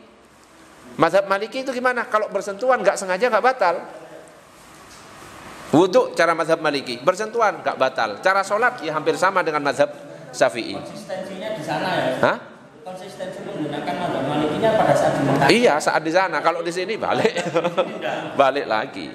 Speaker 1: Mazhab Maliki itu gimana? Kalau bersentuhan nggak sengaja nggak batal. Wudhu cara mazhab Maliki, bersentuhan nggak batal. Cara sholat ya hampir sama dengan mazhab Syafi'i.
Speaker 3: Konsistensinya di sana ya?
Speaker 1: Hah?
Speaker 3: Konsistensi menggunakan mazhab Malikinya pada saat di Mekah.
Speaker 1: Iya saat di sana. Kalau di sini balik, balik lagi.